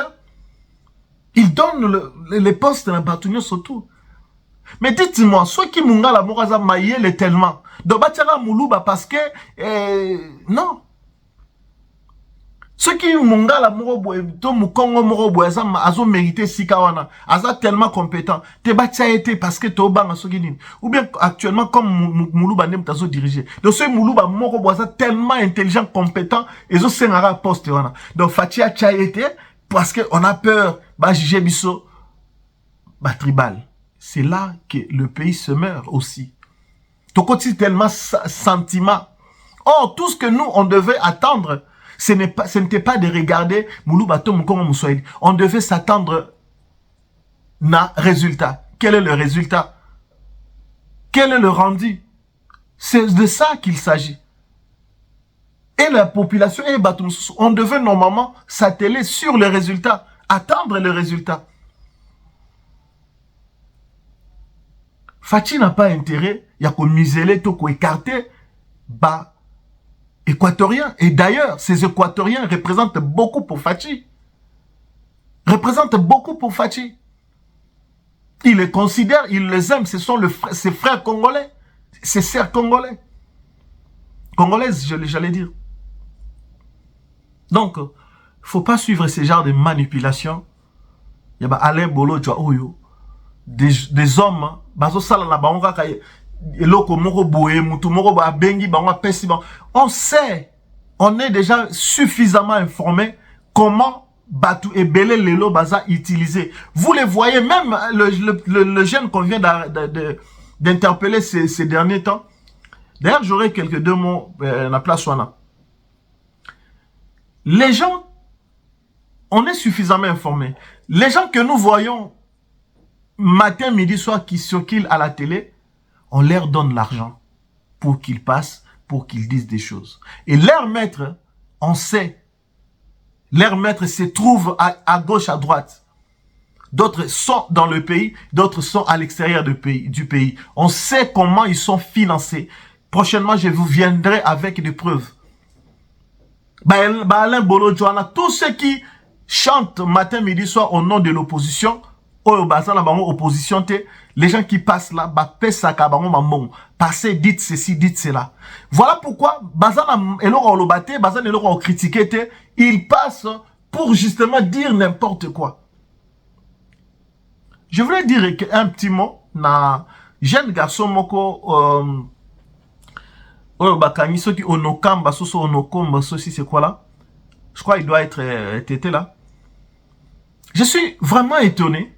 Il donne les postes dans Batunyo surtout. Mais dites-moi, ceux qui munga la moraza maïe tellement. Donc batira moulouba parce que non. Ceux qui munga la moraboye to mukongo moraboye azo mérité sikawana, aza tellement compétent. Te batia été parce que to banga soginin. Ou bien actuellement comme moulouba nem tazo dirigé. Donc ce moulouba moraboye tellement intelligent, compétent, et zo sengara poste wana. Donc Fatia tia été parce que on a peur ba juger biso ba tribal. C'est là que le pays se meurt aussi. Tokoti tellement sentiment. Or, tout ce que nous, on devait attendre, ce n'était pas de regarder Mouloubato Moukongo Moussoïdi. On devait s'attendre na résultat. Quel est le résultat? Quel est le rendu? C'est de ça qu'il s'agit. Et la population, et on devait normalement s'atteler sur le résultat, attendre le résultat. Fachi n'a pas intérêt, il y a qu'on museler, tout qu'on écarter, bah, équatoriens. Et d'ailleurs, ces équatoriens représentent beaucoup pour Fachi. Représentent beaucoup pour Fachi. Il les considère, il les aime, ce sont ses frères congolais, ses sœurs congolais. Congolaises, j'allais dire. Donc, il ne faut pas suivre ce genre de manipulation. Il y a Alain Bolo, tu vois, Oyo. Des hommes, on sait, on est déjà suffisamment informé comment Batu et Belé Lelo Baza utiliser. Vous les voyez, même le jeune qu'on vient d'interpeller ces derniers temps. D'ailleurs, j'aurai quelques deux mots à la place Wana. Les gens, on est suffisamment informés. Les gens que nous voyons matin, midi, soir, qui circulent à la télé, on leur donne l'argent pour qu'ils passent, pour qu'ils disent des choses. Et leur maître, on sait, leur maître se trouve à gauche, à droite. D'autres sont dans le pays, d'autres sont à l'extérieur du pays. On sait comment ils sont financés. Prochainement, je vous viendrai avec des preuves. Alain Bolo Joana, tous ceux qui chantent matin, midi, soir au nom de l'opposition, opposition, les gens qui passent là, passez, dites ceci, dites cela. Voilà pourquoi, ils passent pour justement dire n'importe quoi. Je voulais dire un petit mot, na jeune garçon moko, c'est quoi là? Je crois qu'il doit être tété là. Je suis vraiment étonné.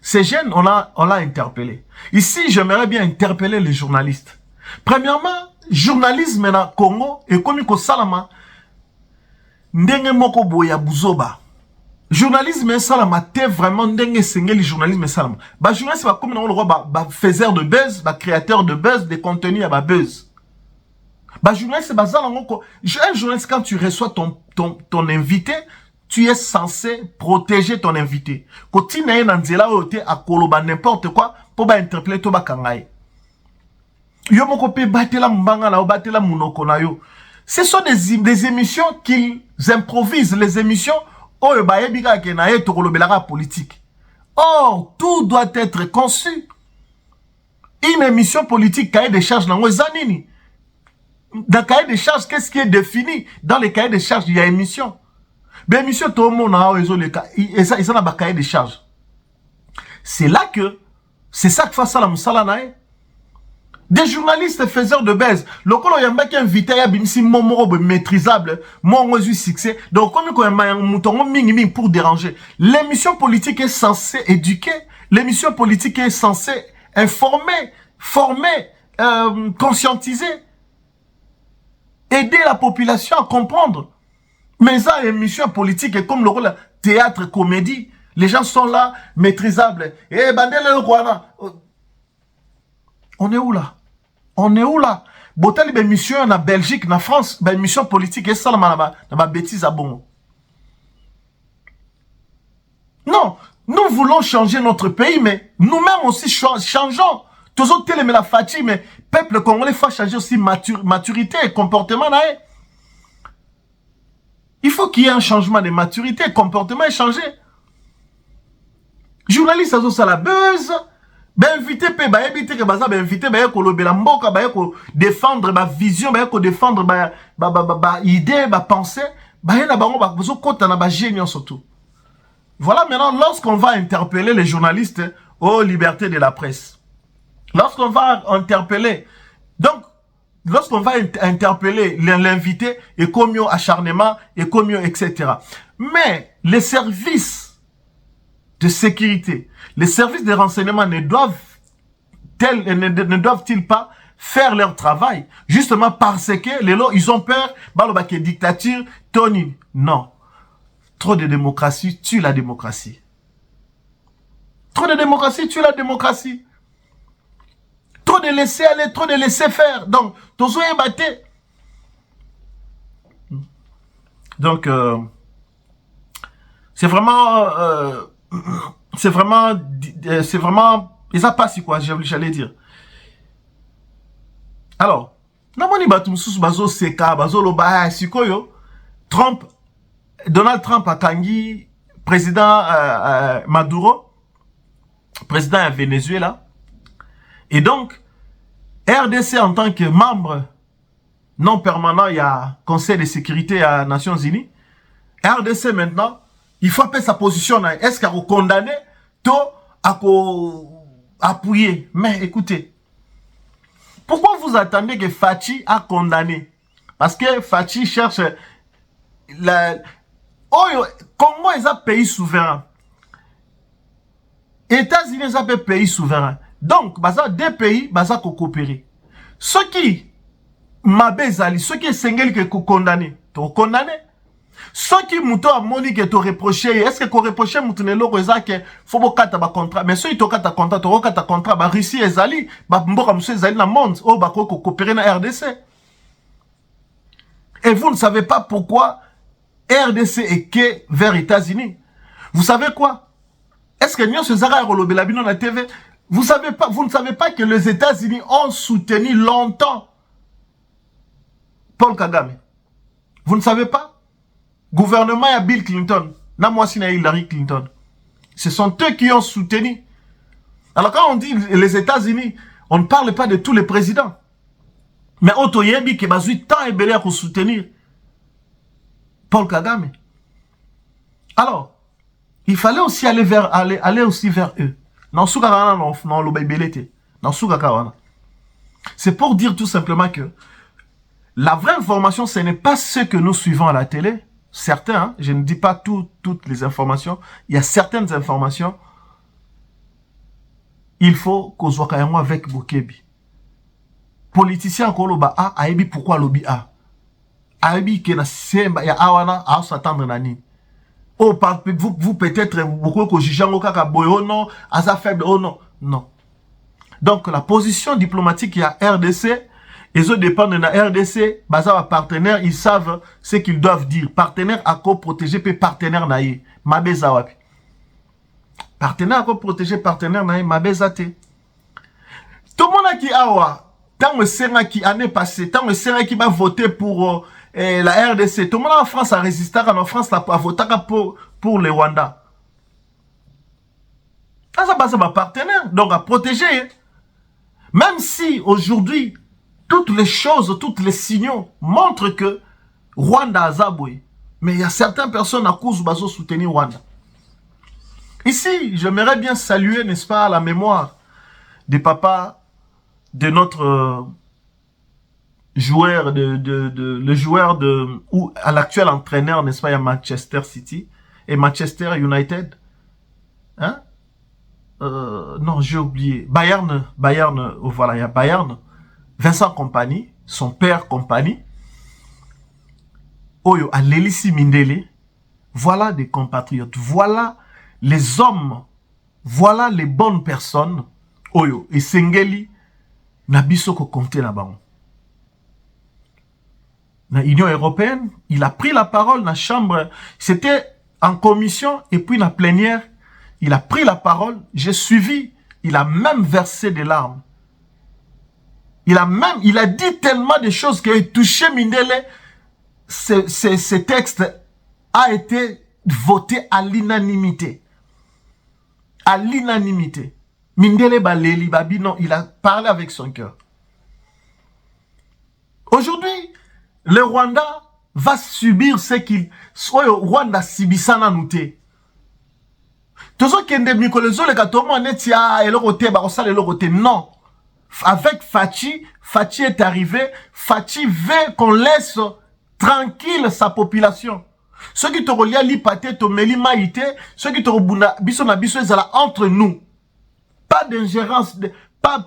Ces jeunes, on l'a interpellé. Ici, j'aimerais bien interpeller les journalistes. Premièrement, journalisme na Congo, et comme il salama, ndenge moko boya buzoba. Journalisme salama, t'es vraiment ndenge sengeli journalisme salama. Bah, journaliste, bah, comme on le voit, bah, faiseur de buzz, bah, créateur de buzz, des contenus à bah, buzz. Bah, journaliste, bah, un journaliste, quand tu reçois ton invité, tu es censé protéger ton invité. Quand tu n'es pas à koloba n'importe quoi, pour interpeller to bakangai. Yo moko pe batela mbanga na batela munoko na yo. Ce sont des émissions qu'ils improvisent, les émissions oyo bayebika ke na ye to kolobelaka politique. Or, tout doit être conçu. Une émission politique, cahier de charges nango zanini. Dans le cahier de charges, qu'est-ce qui est défini? Dans les cahiers de charges, il y a émission. Ben, monsieur, tout le monde a ça n'a pas cahier de charges. C'est là que, c'est ça que fait ça la moussala. Des journalistes faiseurs de baise. Le colo yamba qui invité à bimsi momoro maîtrisable, mon succès. Donc, comme il y a un mouton mingi pour déranger. L'émission politique est censée éduquer. L'émission politique est censée informer, former, conscientiser. Aider la population à comprendre. Mais ça, l'émission politique est comme le rôle théâtre, comédie. Les gens sont là, maîtrisables. Eh, bandele Rwanda. On est où là? On est où là? Botal ben mission en Belgique, en France, ben mission politique, et ça la bêtise à bon. Non, nous voulons changer notre pays, mais nous-mêmes aussi changeons. Tous autres télé mais la fatigue, mais peuple congolais faut changer aussi maturité et comportement. Il faut qu'il y ait un changement de maturité, comportement est changé. Journaliste ça la buzz. Ben invité pe ba éviter que baza ben invité ba ko lobela mboka ba ko défendre ba vision ba ko défendre ba idée ba pensée ba na bango ba bezo kota na ba génie surtout. Voilà maintenant lorsqu'on va interpeller les journalistes aux libertés de la presse. Lorsqu'on va interpeller donc lorsqu'on va interpeller l'invité et comme acharnement et comme etc. Mais les services de sécurité, les services de renseignement ne doivent-ils pas faire leur travail justement parce que les lots, ils ont peur, balobake dictature, Tony. Non. Trop de démocratie tue la démocratie. Trop de démocratie tue la démocratie. Trop de laisser aller, trop de laisser faire. Donc, tous est batté. Donc, c'est vraiment, et ça passe quoi, j'allais dire. Alors, namoni batum sous bazo seka, bazo loba, sikoyo, Donald Trump a kangi, président Maduro, président à Venezuela, et donc, RDC en tant que membre non permanent, il y a Conseil de sécurité à Nations Unies, RDC maintenant, il faut appeler sa position. Est-ce qu'il a condamné tout à appuyer? Mais écoutez, pourquoi vous attendez que Fachi a condamné? Parce que Fachi cherche Congo est un pays souverain. États-Unis est un pays souverain. Donc, deux pays, coopérer. Ceux qui m'abezali, ceux qui sont condamnés, tu condamné. Ceux qui mouton a moni que tu reproché, est-ce que tu reproché mouton loko ezake faut bokata ba contrat, mais ceux qui tokata contrat, to kata contrat ba Russie ezali, ba mboka monsieur ezali na monde, oh ba ko coopérer na RDC. Et vous ne savez pas pourquoi RDC est que vers États-Unis. Vous savez quoi? Est-ce que nous ce zara rolobela bino na TV? Vous ne savez pas que les États-Unis ont soutenu longtemps Paul Kagame. Vous ne savez pas? Gouvernement à Bill Clinton, na moi si na Hillary Clinton. Ce sont eux qui ont soutenu. Alors quand on dit les États-Unis, on ne parle pas de tous les présidents. Mais Otoyebi qui bazui tant et belé à soutenir Paul Kagame. Alors, il fallait aussi aller aussi vers eux. C'est pour dire tout simplement que la vraie information, ce n'est pas ce que nous suivons à la télé. Certains, hein, je ne dis pas toutes les informations. Il y a certaines informations. Il faut qu'on soit quand même avec Bokebi. Politicien Koloba A, Aebi pourquoi lobby A? Aebi qui na semba ya awana a s'attendre nani. Oh, vous peut-être beaucoup que jugez au kaka boyo non, asa faible oh non, non. Donc la position diplomatique il y a RDC. Les autres dépendent de la RDC, baza partenaire, ils savent ce qu'ils doivent dire. Partenaire à co-protéger, puis partenaire naïe. Mabeza wapi. Partenaire à co-protéger, partenaire naïe, mabeza te. Tout le monde a qui awa, tant que c'est qui année passée, tant que c'est qui va voter pour la RDC, tout le monde en France a résisté, en France a voté pour le Rwanda. Ça c'est ma partenaire, donc à protéger. Même si aujourd'hui, toutes les choses, tous les signaux montrent que Rwanda a zaboué. Mais il y a certaines personnes à cause de soutenir Rwanda. Ici, j'aimerais bien saluer, n'est-ce pas, la mémoire des papas de notre joueur, le joueur ou à l'actuel entraîneur, n'est-ce pas, il y a Manchester City et Manchester United. Hein? Non, j'ai oublié. Bayern, voilà, il y a Bayern. Vincent Kompany, son père Kompany, Oyo Alelisi Mindele, Voilà des compatriotes. Voilà les hommes. Voilà les bonnes personnes. Oyo. Et Sengeli, Nabiso ko compter là-bas. Dans l'Union européenne, il a pris la parole dans la chambre. C'était en commission et puis dans la plénière. Il a pris la parole. J'ai suivi. Il a même versé des larmes. Il a dit tellement de choses qui ont touché Mindele. Ce texte a été voté à l'unanimité. À l'unanimité. Mindele Baleli Babi, non, il a parlé avec son cœur. Aujourd'hui, le Rwanda va subir ce qu'il... Soit le Rwanda sibisana nouté. Tozo kende mikolezo le gatomo netia elorote barosale elorote. Non. Avec Fachi, Fachi est arrivé. Fachi veut qu'on laisse tranquille sa population. Ceux qui te relient à l'ipate, to meli maïté, ceux qui te rebuna biso na biso ezala entre nous. Pas d'ingérence, pas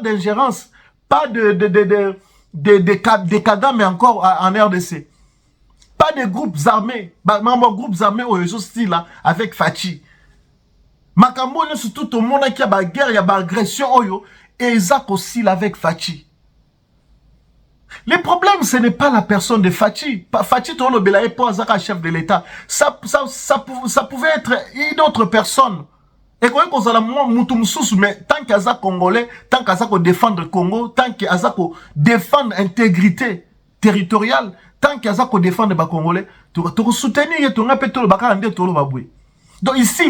d'ingérence, pas de Kagame encore en RDC. Pas de groupes armés, groupes armés au style là avec Fachi. Makambo ne surtout tout le monde qui a ba guerre, il y a ba agression oyo et Isaac aussi avec Fachi. Le problème, ce n'est pas la personne de Fachi. Fachi, Tolo Belaye, pour Azaka, chef de l'État. Ça pouvait être une autre personne. Et quand on a mais tant qu'Azak Congolais, tant qu'Azak défendre le Congo, tant qu'Azak défendre l'intégrité territoriale, tant qu'Azak défendre les Congolais, tu soutenir, tu répètes le Bakande, tu le. Donc ici,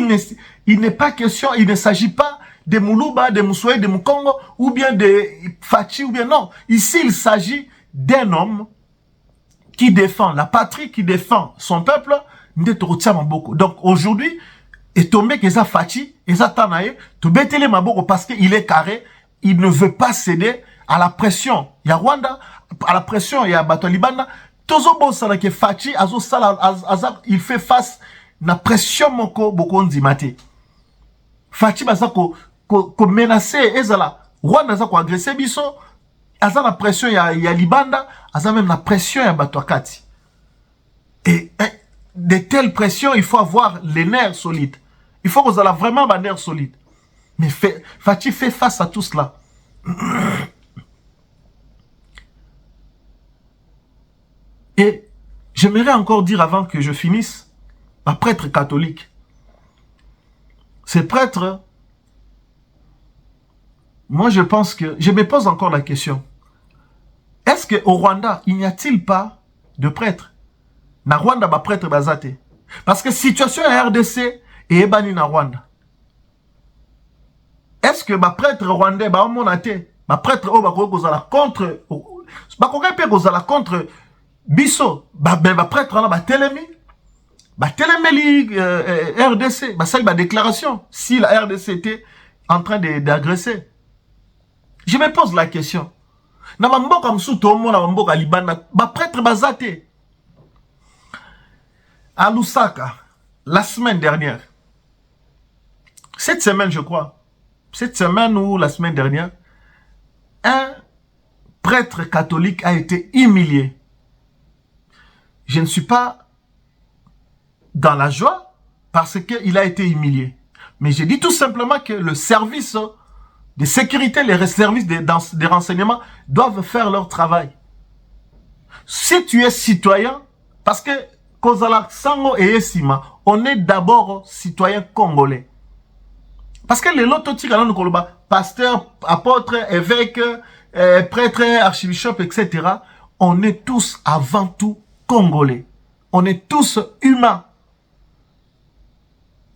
il n'est pas question, il ne s'agit pas de Moulouba, de Moussoye, de Moukongo, ou bien de Fachi, ou bien non. Ici, il s'agit d'un homme qui défend la patrie, qui défend son peuple, donc aujourd'hui, et tombé que ça Fachi, et ça Tanaye, tu bêtes les maboko parce qu'il est carré, il ne veut pas céder à la pression. Il y a Rwanda, à la pression, il y a Batolibanda. Tozo bon ça que Fachi, il fait face à la pression moko boko ndimate. Fachi baza ko menacer ezala Rwanda za ko agresser biso, aza na pression ya Libanda, aza même la pression ya Batwakati. Et de telles pressions, il faut avoir les nerfs solides. Il faut que vous ayez vraiment des nerfs solides. Mais Fachi fait face à tout cela. Et j'aimerais encore dire avant que je finisse, un prêtre catholique. Ces prêtres, moi je pense que, je me pose encore la question. Est-ce qu'au Rwanda, il n'y a-t-il pas de prêtres? Na Rwanda, ba prêtre bazate. Parce que situation à RDC et ebani na Rwanda. Est-ce que ba prêtre rwandais, ba monate, ba prêtre o ba kozala contre, ba kokepe kozala contre biso, ba prêtre na ba telemi, ba telemeli RDC, ba sali ba déclaration si la RDC était en train d'agresser. Je me pose la question. Na mboka msuto mo na mboka Libanda, ba prêtre bazate. À Lusaka, la semaine dernière, cette semaine je crois, cette semaine ou la semaine dernière, un prêtre catholique a été humilié. Je ne suis pas dans la joie parce qu'il a été humilié. Mais je dis tout simplement que le service de sécurité, les services de renseignement doivent faire leur travail. Si tu es citoyen, parce que Kozala Sango et Esima, on est d'abord citoyen congolais. Parce que les lototiques, pasteur, apôtre, évêque, prêtre, archibishop, etc., on est tous avant tout congolais. On est tous humains.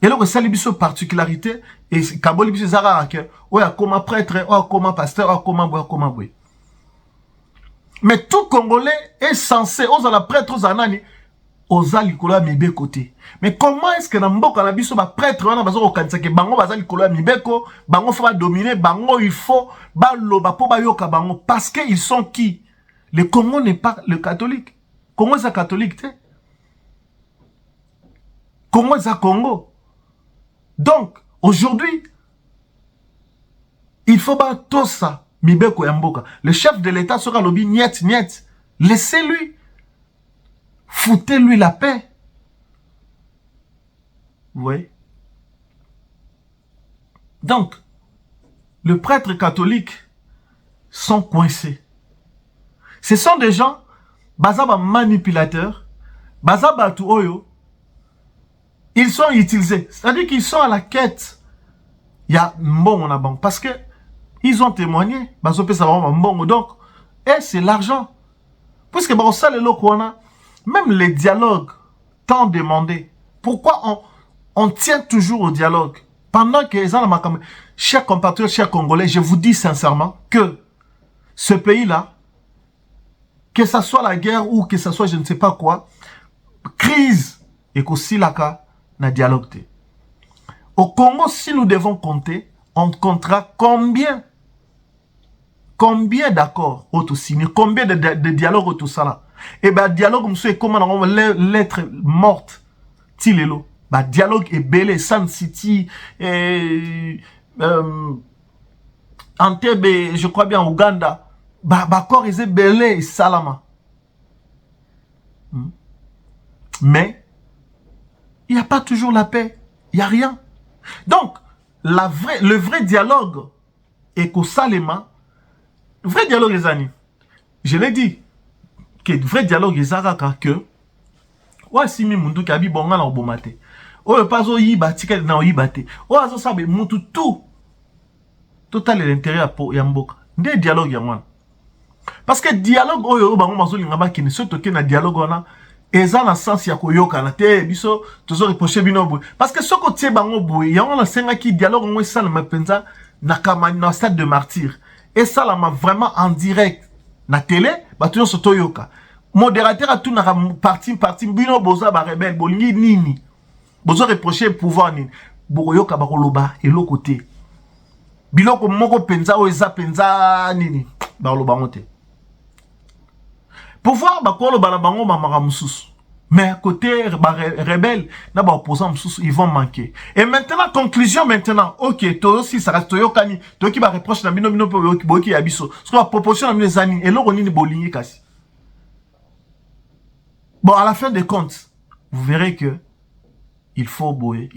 Et là, ça a une particularité, et Kaboli Biso Zara, ouais, comme prêtre, ouais, comme pasteur, ouais, comme boy. Mais tout congolais est censé, aux la prêtre, aux anani, oza likolo ya mibeko te. Mais comment est-ce que na mboka na biso ba prêtre wana bazo kokanisa ke bango baza likolo ya mibeko, bango faut ba dominer, bango il faut ba loba po ba yoka bango parce que ils sont qui? Le Congo n'est pas le catholique. Congo est catholique te. Congo est Congo. Donc aujourd'hui il faut ba tosa mibeko ya mboka. Le chef de l'État sera lobi niet. Laissez-lui. Foutez-lui la paix. Vous voyez? Donc, les prêtres catholiques sont coincés. Ce sont des gens, bazaba manipulateurs, bazaba tu oyo, ils sont utilisés. C'est-à-dire qu'ils sont à la quête. Il y a bon on a bon. Parce que ils ont témoigné. Donc, et c'est l'argent. Puisque bon, ça, même les dialogues tant demandés. Pourquoi on tient toujours au dialogue? Pendant que les gens, chers compatriotes, chers Congolais, je vous dis sincèrement que ce pays-là, que ce soit la guerre ou que ce soit je ne sais pas quoi, crise, et qu'aussi là, na dialogue. Au Congo, si nous devons compter, on comptera combien d'accords auto-signés, combien de dialogues auto-sala. Et bien, dialogue, monsieur, comment on va l'être morte, tilelo. Bah, dialogue est belé, San City, Entebbe, je crois bien, Ouganda. Bah, corps est belé, Salama. Mais, il n'y a pas toujours la paix. Il n'y a rien. Donc, le vrai dialogue est qu'au Salema, vrai dialogue, les amis. Je l'ai dit, que vrai dialogue, les Araka, que, ouais, si mi mundu kabi bonga na obomate. Oh, pas au yiba, tika na oyibate. Oh, azo sabe, mutu tout. Total l'intérêt pour Yamboka. Des dialogues, yamwan. Parce que dialogue, oh, yo, bango mazo lingaba kine, ce toke na dialogue, on a, eza na sens ya koyoka na te, biso, tozo reproche bino boui. Parce que ce côté bango boui, yamwan na senga ki dialogue, on ça, na penza, na stade de martyr. Et ça, là, vraiment en direct, na télé, bah, toujours sur Toyoka. Modérateur a tout na parti, bino boza, ba rebelle, bolingi nini. Bozo reprocher pouvoir nini. Boyoka, ba koloba, et l'autre côté. Biloko moko penza, o eza penza, nini. Ba koloba monte. Pouvoir, ba koloba na bango, ba maramusus. Mais à côté, bah, rebelle, n'a pas opposant, ils vont manquer. Et maintenant, conclusion maintenant. Ok, toi aussi, ça reste Toyokani. Toi qui va reprocher la mino qui abisso. Ce qu'on va proportion à mes amis. Et là, on est boligné cassé. Bon, à la fin des comptes, vous verrez que il faut bouer.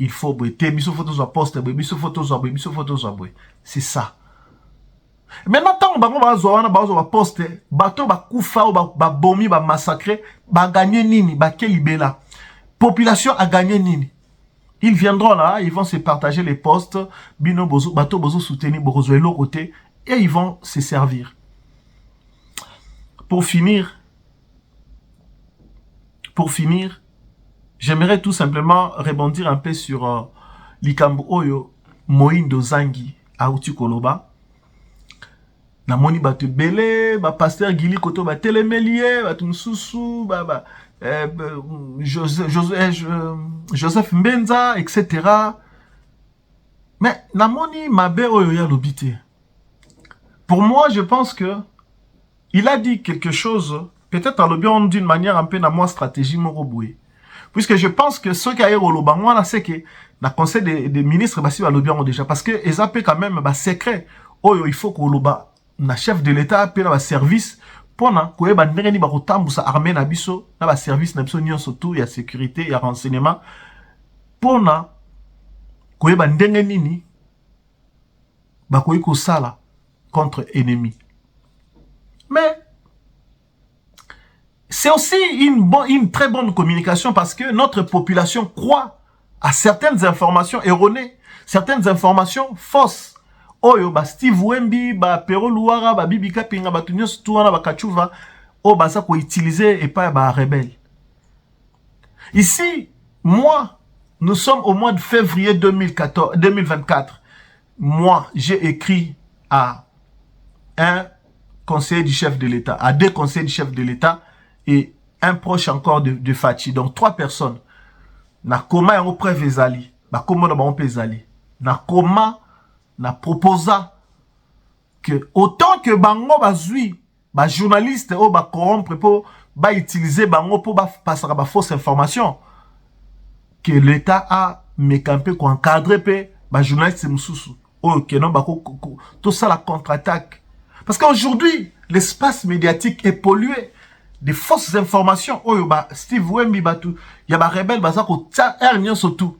Té, biso photos à poste, biso photos à bouer. C'est ça. Maintenant, tant on va poster, bateau va koufa, va bomi, va massacrer, va gagner nini, va kelibela. Population a gagné nini. Ils viendront là, ils vont se partager les postes, bino bozo, bateau bozo soutenir, bozo et l'autre côté, et ils vont se servir. Pour finir, j'aimerais tout simplement rebondir un peu sur Likambo Oyo, Moindo Zangi, Aouti Koloba. Na moni batu belé, ba pasteur Gili Koto ba télémélier, ba tumsusu, Joseph Mbenza, etc. Mais na moni mabe oyo ya lobité. Pour moi, je pense que il a dit quelque chose, peut-être à l'obion d'une manière un peu na moi stratégie moroboué. Puisque je pense que ceux qui a eu au Lobangwa, c'est que na conseil des ministres, bah si ba l'obion déjà, parce que ils appellent quand même ba secret. Oyo il faut qu'au Loba na chef de l'État appelle na service pona koyeba ndenge ni ba kotambusa armée na biso na ba service na biso nyonso tout ya sécurité ya renseignement pona koyeba ndenge nini ba koyi ko sala contre ennemi. Mais c'est aussi une très bonne communication parce que notre population croit à certaines informations erronées, certaines informations fausses. Oyo ba Steve Wemby, ba Pero Luara, ba Bibi Kapinga, ba Tunios Touana, ba Kachuva, o ba ça qu'on utiliser et pas ba rebelle. Ici, moi, nous sommes au mois de février 2024. Moi, j'ai écrit à un conseiller du chef de l'État, à deux conseillers du chef de l'État et un proche encore de Fachi. Donc, 3 personnes. Na koma yango preuve ezali, ba komo na ba on ezali. Na koma na proposa que autant que bango bazui ba journaliste ou ba corrompre pour ba utiliser bango pour ba passer ba fausse information que l'État a mécampé ko encadrer pe ba journaliste mususu ou que non ba tout ça la contre-attaque parce qu'aujourd'hui l'espace médiatique est pollué de fausses informations. Oh, bah, Steve Wemby, bah, tout. Il y a des rebelles, bah, ça, ko tsa, surtout.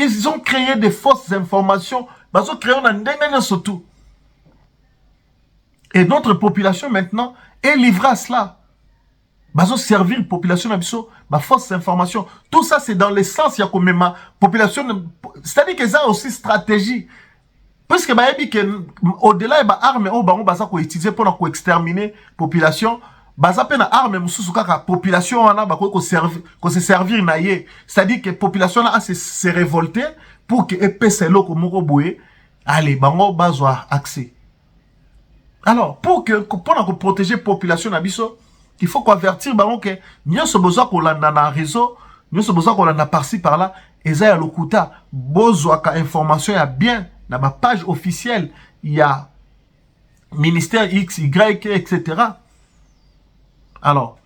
Ils ont créé des fausses informations. Ils ont créé un surtout. Et notre population maintenant est livrée à cela. Ils ont servi la population à fausses informations. Tout ça, c'est dans l'essence. Il y a comme ma population. C'est-à-dire que ça a aussi stratégie. Parce que au-delà des armes, on va utiliser pour exterminer la population. Baza pe na arme mususu kaka population wana bako se servir na ye, c'est-à-dire que population a se révolter pour que epese loko moko boye allez bango bazwa accès. Alors pour protéger population na biso, il faut avertir bango que nyonso besoin ko landa na réseau, nyonso besoin ko landa par-ci par-là, eza ya lokuta bozwa ka information ya bien na ba page officielle, il y a ministère X, Y, etc. Alors,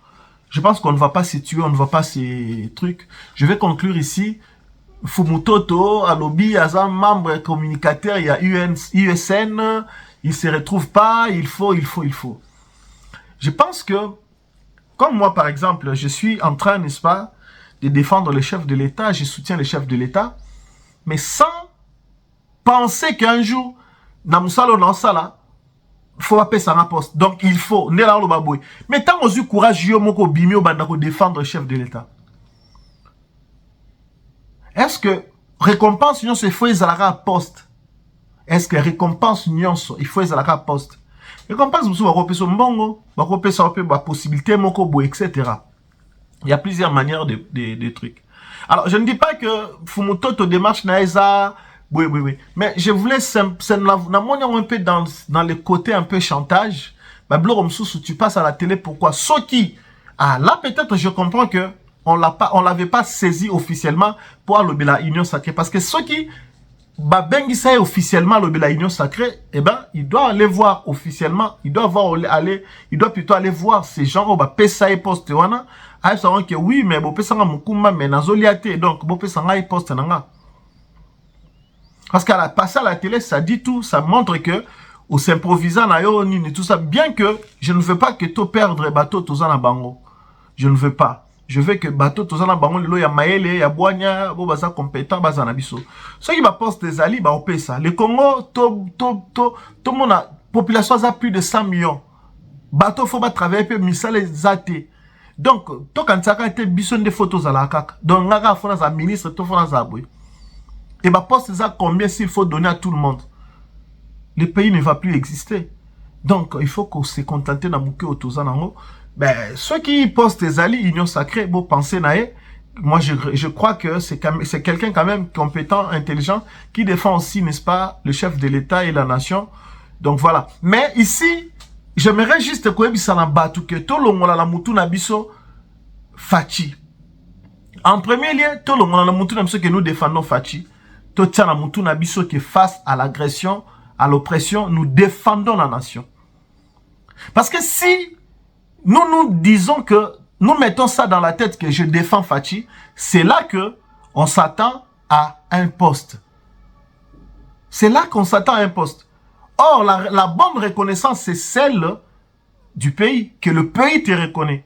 je pense qu'on ne va pas se tuer, on ne va pas ces trucs. Je vais conclure ici. Fumutoto, Alobi, Azam, membre communicateur, il y a USN, il ne se retrouve pas, il faut. Je pense que, comme moi par exemple, je suis en train, n'est-ce pas, de défendre le chef de l'État, je soutiens le chef de l'État, mais sans penser qu'un jour, Namusalo Nansala, faut appeler ça un poste. Donc il faut mais tant qu'on a courage de défendre le chef de l'État. Est-ce que récompense union il faut à poste? Est-ce que récompense union il faut à poste? Récompense vous va possibilité etc. Il y a plusieurs manières de trucs. Alors je ne dis pas que Fumutoto démarche naïsa. Oui. Mais je voulais, c'est un peu dans le côté un peu chantage. Tu passes à la télé, pourquoi? Ce qui, là peut-être je comprends que on l'avait pas saisi officiellement pour la union sacrée. Parce que ceux qui, ça officiellement la union sacrée, eh ben, il doit aller voir officiellement, il doit plutôt aller voir ces gens, pesa et poste, que oui, mais pesa mukuma, mais nazoliate, donc pesa et poste nanga. Parce qu'à la passer à la télé, ça dit tout, ça montre que, au s'improvisant, tout ça, bien que je ne veux pas que tu perdre bateau, tout ça, bango. Je ne veux pas. Je veux que bateau, tout ça, bango, il y a maële, il y a boigna, baza compétent, baza nabiso. Ceux qui va poste des alliés, on paie ça. Le Congo, tout le monde a, population a plus de 100 millions. Bateau, faut pas travailler, puis misale zate. Donc, toi, quand ça a été bison des photos à la caca. Donc, on a fait un ministre, tout fait un aboué. Et ma poste, ça combien s'il faut donner à tout le monde? Le pays ne va plus exister. Donc, il faut qu'on se contente d'amouker au Tozanango. Ben, ceux qui postent les alliés, union sacrée, bon, pensez naïe. Moi, je crois que c'est quelqu'un quand même compétent, intelligent, qui défend aussi, n'est-ce pas, le chef de l'État et la nation. Donc, voilà. Mais ici, j'aimerais juste que tout le monde a la moutou nabiso Fachi. En premier lieu, tout le monde a la moutou nabiso que nous défendons Fachi. Tout le monde a biso qui face à l'agression, à l'oppression, nous défendons la nation. Parce que si nous disons que nous mettons ça dans la tête que je défends Fachi, c'est là que on s'attend à un poste. C'est là qu'on s'attend à un poste. Or, la bonne reconnaissance, c'est celle du pays, que le pays te reconnaît.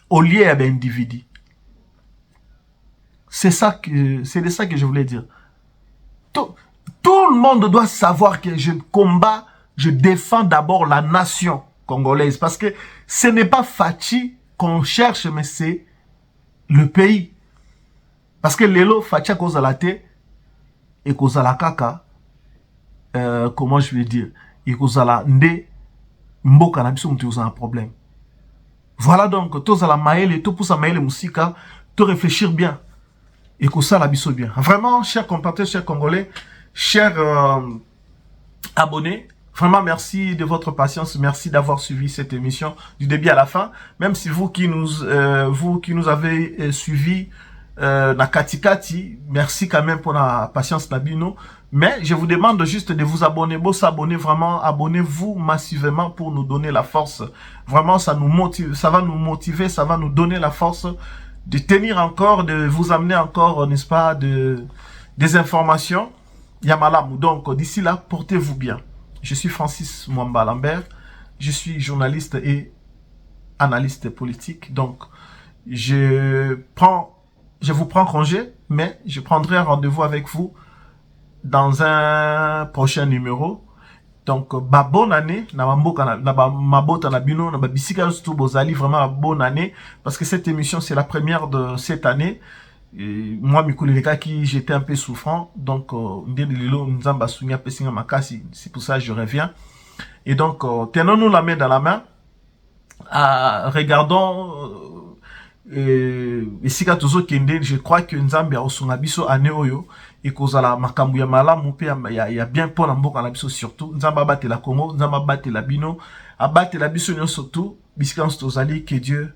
Au lieu d'un individu. C'est de ça que je voulais dire. Tout le monde doit savoir que je combats, je défends d'abord la nation congolaise. Parce que ce n'est pas Fachi qu'on cherche, mais c'est le pays. Parce que Lelo, Fachi a cause à la tête et cause à la caca. Comment je vais dire? Et cause à la nde, mboka na biso mtu un problème. Voilà donc, tous à la maële, tout pour sa maële musika, tout réfléchir bien. Et que ça, la biso bien. Vraiment, chers compatriotes, chers Congolais, chers abonnés, vraiment merci de votre patience, merci d'avoir suivi cette émission du début à la fin. Même si vous qui nous avez suivi na Katikati, merci quand même pour la patience Nabino. Mais je vous demande juste de vous abonner, s'abonner vraiment, abonnez-vous massivement pour nous donner la force. Vraiment, ça nous motive, ça va nous motiver, ça va nous donner la force de tenir encore, de vous amener encore, n'est-ce pas, des informations. Yamalam. Donc, d'ici là, portez-vous bien. Je suis Francis Mwamba Lambert. Je suis journaliste et analyste politique. Donc, je vous prends congé mais je prendrai rendez-vous avec vous dans un prochain numéro. Donc, bonne année, mabota na bino, na babisika surtout bozali, vraiment bonne année, parce que cette émission c'est la première de cette année. Et moi, qui j'étais un peu souffrant, donc c'est pour ça que je reviens. Et donc, tenons-nous la main dans la main, regardons. Et si je crois que Nzambe a osungabiso ane oyo et kozala makambu ya malamu pe ya bien pour mboka na biso surtout Nzambe abate la Congo, Nzambe abate la bino, abate la biso surtout bisika tozali. Que Dieu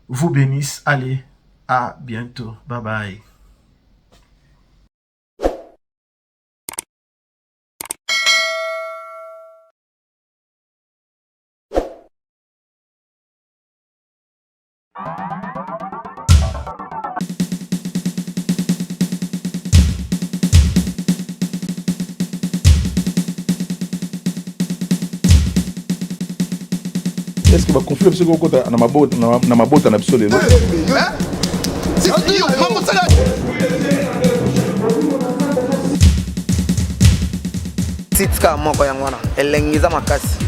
vous bénisse. Allez, à bientôt, bye bye. Est-ce que va conflit parce qu'on compte na mabota na biso lelo? Titka moko yango wana elengiza makasi.